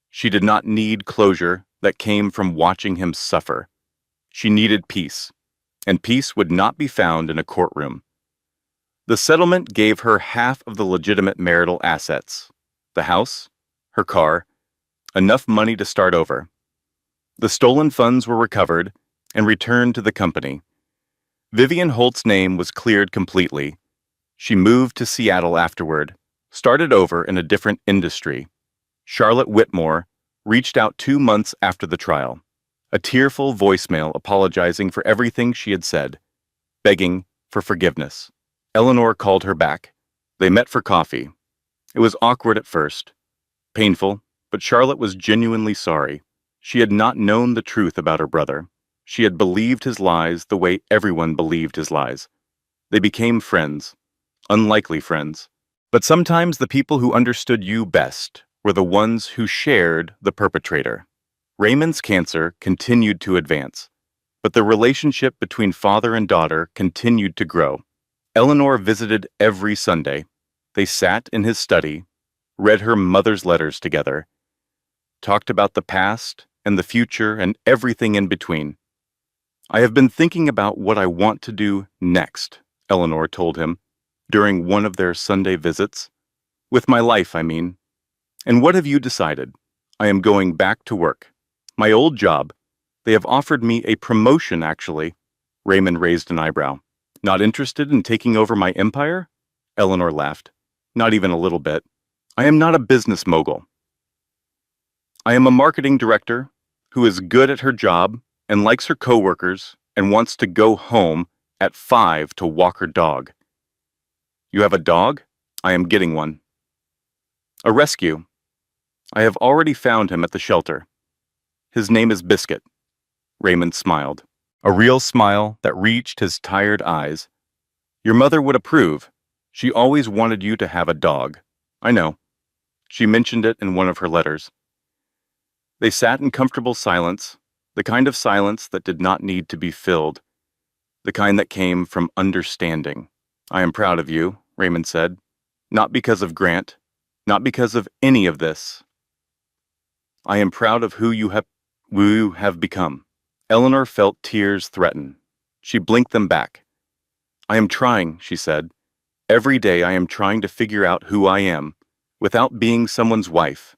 She did not need closure that came from watching him suffer. She needed peace, and peace would not be found in a courtroom. The settlement gave her half of the legitimate marital assets: the house, her car, enough money to start over. The stolen funds were recovered and returned to the company. Vivian Holt's name was cleared completely. She moved to Seattle afterward, started over in a different industry. Charlotte Whitmore reached out 2 months after the trial, a tearful voicemail apologizing for everything she had said, begging for forgiveness. Eleanor called her back. They met for coffee. It was awkward at first, painful, but Charlotte was genuinely sorry. She had not known the truth about her brother. She had believed his lies the way everyone believed his lies. They became friends, unlikely friends. But sometimes the people who understood you best were the ones who shared the perpetrator. Raymond's cancer continued to advance, but the relationship between father and daughter continued to grow. Eleanor visited every Sunday. They sat in his study, read her mother's letters together, talked about the past and the future and everything in between. "I have been thinking about what I want to do next," Eleanor told him during one of their Sunday visits. "With my life, I mean." "And what have you decided?" "I am going back to work. My old job. They have offered me a promotion, actually." Raymond raised an eyebrow. "Not interested in taking over my empire?" Eleanor laughed. "Not even a little bit. I am not a business mogul. I am a marketing director who is good at her job and likes her coworkers and wants to go home at 5 to walk her dog." "You have a dog?" "I am getting one. A rescue. I have already found him at the shelter. His name is Biscuit." Raymond smiled, a real smile that reached his tired eyes. "Your mother would approve. She always wanted you to have a dog." "I know. She mentioned it in one of her letters." They sat in comfortable silence, the kind of silence that did not need to be filled, the kind that came from understanding. "I am proud of you," Raymond said. "Not because of Grant, not because of any of this. I am proud of who you have become." Eleanor felt tears threaten. She blinked them back. "I am trying," she said. "Every day I am trying to figure out who I am, without being someone's wife,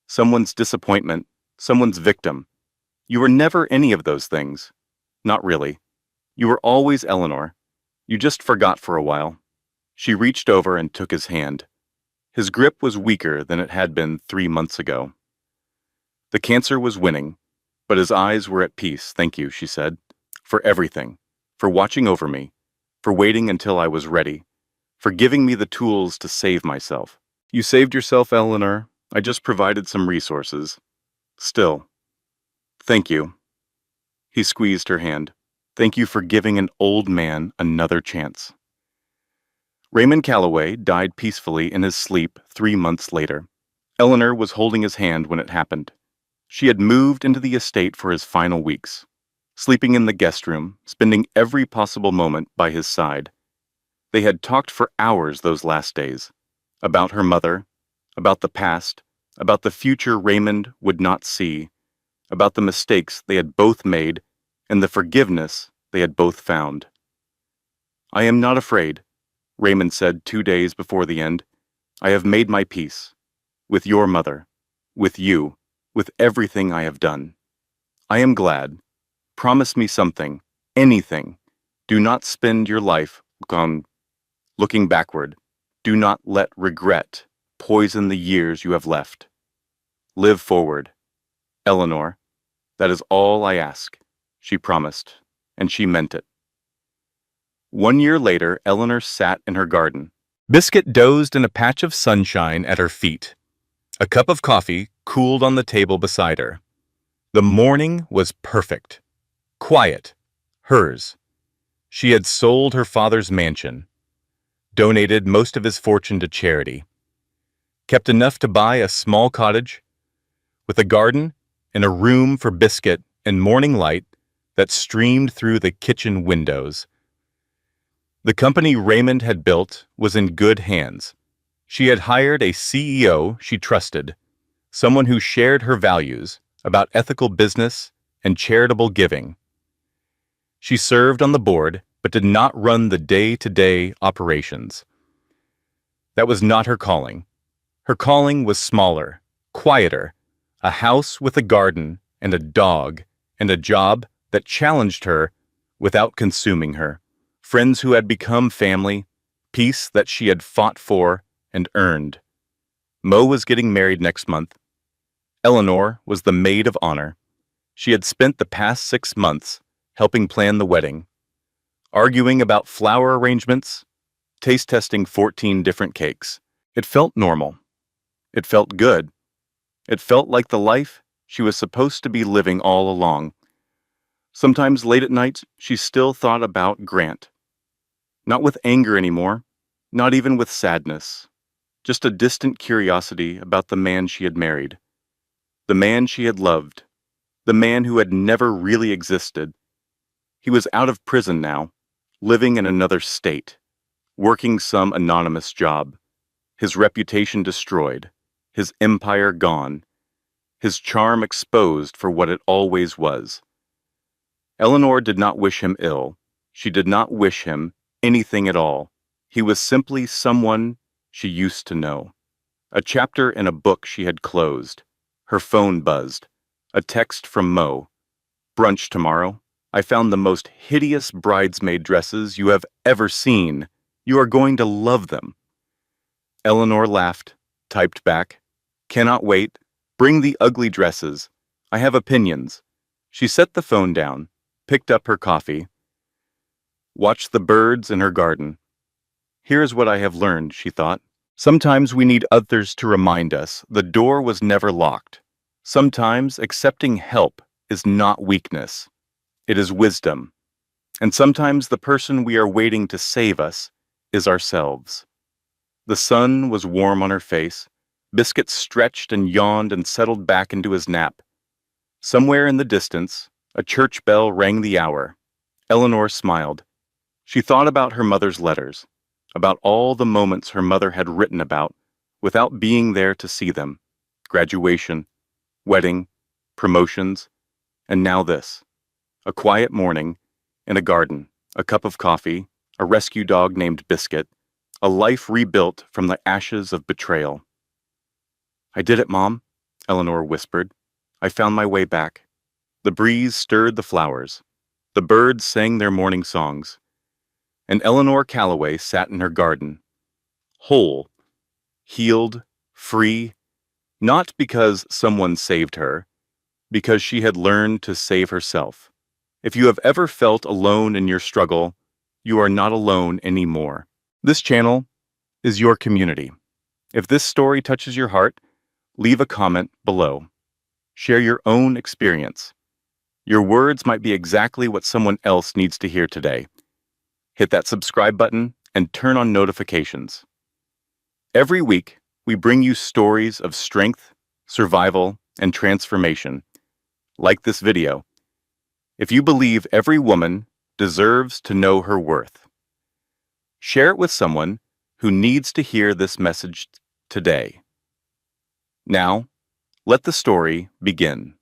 someone's disappointment, someone's victim. You were never any of those things. Not really. You were always Eleanor. You just forgot for a while." She reached over and took his hand. His grip was weaker than it had been 3 months ago. The cancer was winning, but his eyes were at peace. "Thank you," she said, "for everything, for watching over me, for waiting until I was ready, for giving me the tools to save myself." "You saved yourself, Eleanor. I just provided some resources. Still, thank you." He squeezed her hand. "Thank you for giving an old man another chance." Raymond Calloway died peacefully in his sleep 3 months later. Eleanor was holding his hand when it happened. She had moved into the estate for his final weeks, sleeping in the guest room, spending every possible moment by his side. They had talked for hours those last days, about her mother, about the past, about the future Raymond would not see, about the mistakes they had both made and the forgiveness they had both found. "I am not afraid," Raymond said 2 days before the end. "I have made my peace. With your mother. With you. With everything I have done. I am glad. Promise me something. Anything. Do not spend your life looking backward. Do not let regret poison the years you have left. Live forward. Eleanor, that is all I ask," she promised, and she meant it. 1 year later, Eleanor sat in her garden. Biscuit dozed in a patch of sunshine at her feet. A cup of coffee cooled on the table beside her. The morning was perfect. Quiet. Hers. She had sold her father's mansion. donated most of his fortune to charity, kept enough to buy a small cottage with a garden and a room for Biscuit and morning light that streamed through the kitchen windows. The company Raymond had built was in good hands. She had hired a CEO she trusted, someone who shared her values about ethical business and charitable giving. She served on the board but did not run the day-to-day operations. That was not her calling. Her calling was smaller, quieter, a house with a garden and a dog and a job that challenged her without consuming her, friends who had become family, peace that she had fought for and earned. Mo was getting married next month. Eleanor was the maid of honor. She had spent the past 6 months helping plan the wedding, arguing about flower arrangements, taste testing 14 different cakes. It felt normal. It felt good. It felt like the life she was supposed to be living all along. Sometimes late at night, she still thought about Grant. Not with anger anymore, not even with sadness, just a distant curiosity about the man she had married, the man she had loved, the man who had never really existed. He was out of prison now, living in another state, working some anonymous job, his reputation destroyed, his empire gone, his charm exposed for what it always was. Eleanor did not wish him ill. She did not wish him anything at all. He was simply someone she used to know. A chapter in a book she had closed. Her phone buzzed. A text from Mo. "Brunch tomorrow. I found the most hideous bridesmaid dresses you have ever seen. You are going to love them." Eleanor laughed, typed back, "Cannot wait. Bring the ugly dresses. I have opinions." She set the phone down, picked up her coffee, watched the birds in her garden. "Here's what I have learned," she thought. "Sometimes we need others to remind us the door was never locked. Sometimes accepting help is not weakness. It is wisdom. And sometimes the person we are waiting to save us is ourselves." The sun was warm on her face. Biscuit stretched and yawned and settled back into his nap. Somewhere in the distance, a church bell rang the hour. Eleanor smiled. She thought about her mother's letters, about all the moments her mother had written about without being there to see them. Graduation, wedding, promotions, and now this. A quiet morning, in a garden, a cup of coffee, a rescue dog named Biscuit, a life rebuilt from the ashes of betrayal. "I did it, Mom," Eleanor whispered. "I found my way back." The breeze stirred the flowers. The birds sang their morning songs. And Eleanor Calloway sat in her garden, whole, healed, free, not because someone saved her, because she had learned to save herself. If you have ever felt alone in your struggle, you are not alone anymore. This channel is your community. If this story touches your heart, leave a comment below. Share your own experience. Your words might be exactly what someone else needs to hear today. Hit that subscribe button and turn on notifications. Every week, we bring you stories of strength, survival, and transformation. Like this video. If you believe every woman deserves to know her worth, share it with someone who needs to hear this message today. Now, let the story begin.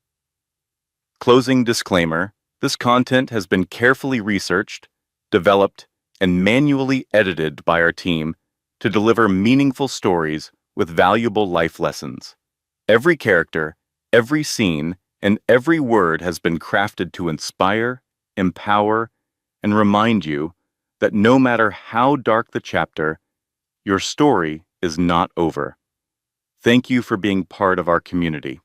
Closing disclaimer: this content has been carefully researched, developed, and manually edited by our team to deliver meaningful stories with valuable life lessons. Every character, every scene, and every word has been crafted to inspire, empower, and remind you that no matter how dark the chapter, your story is not over. Thank you for being part of our community.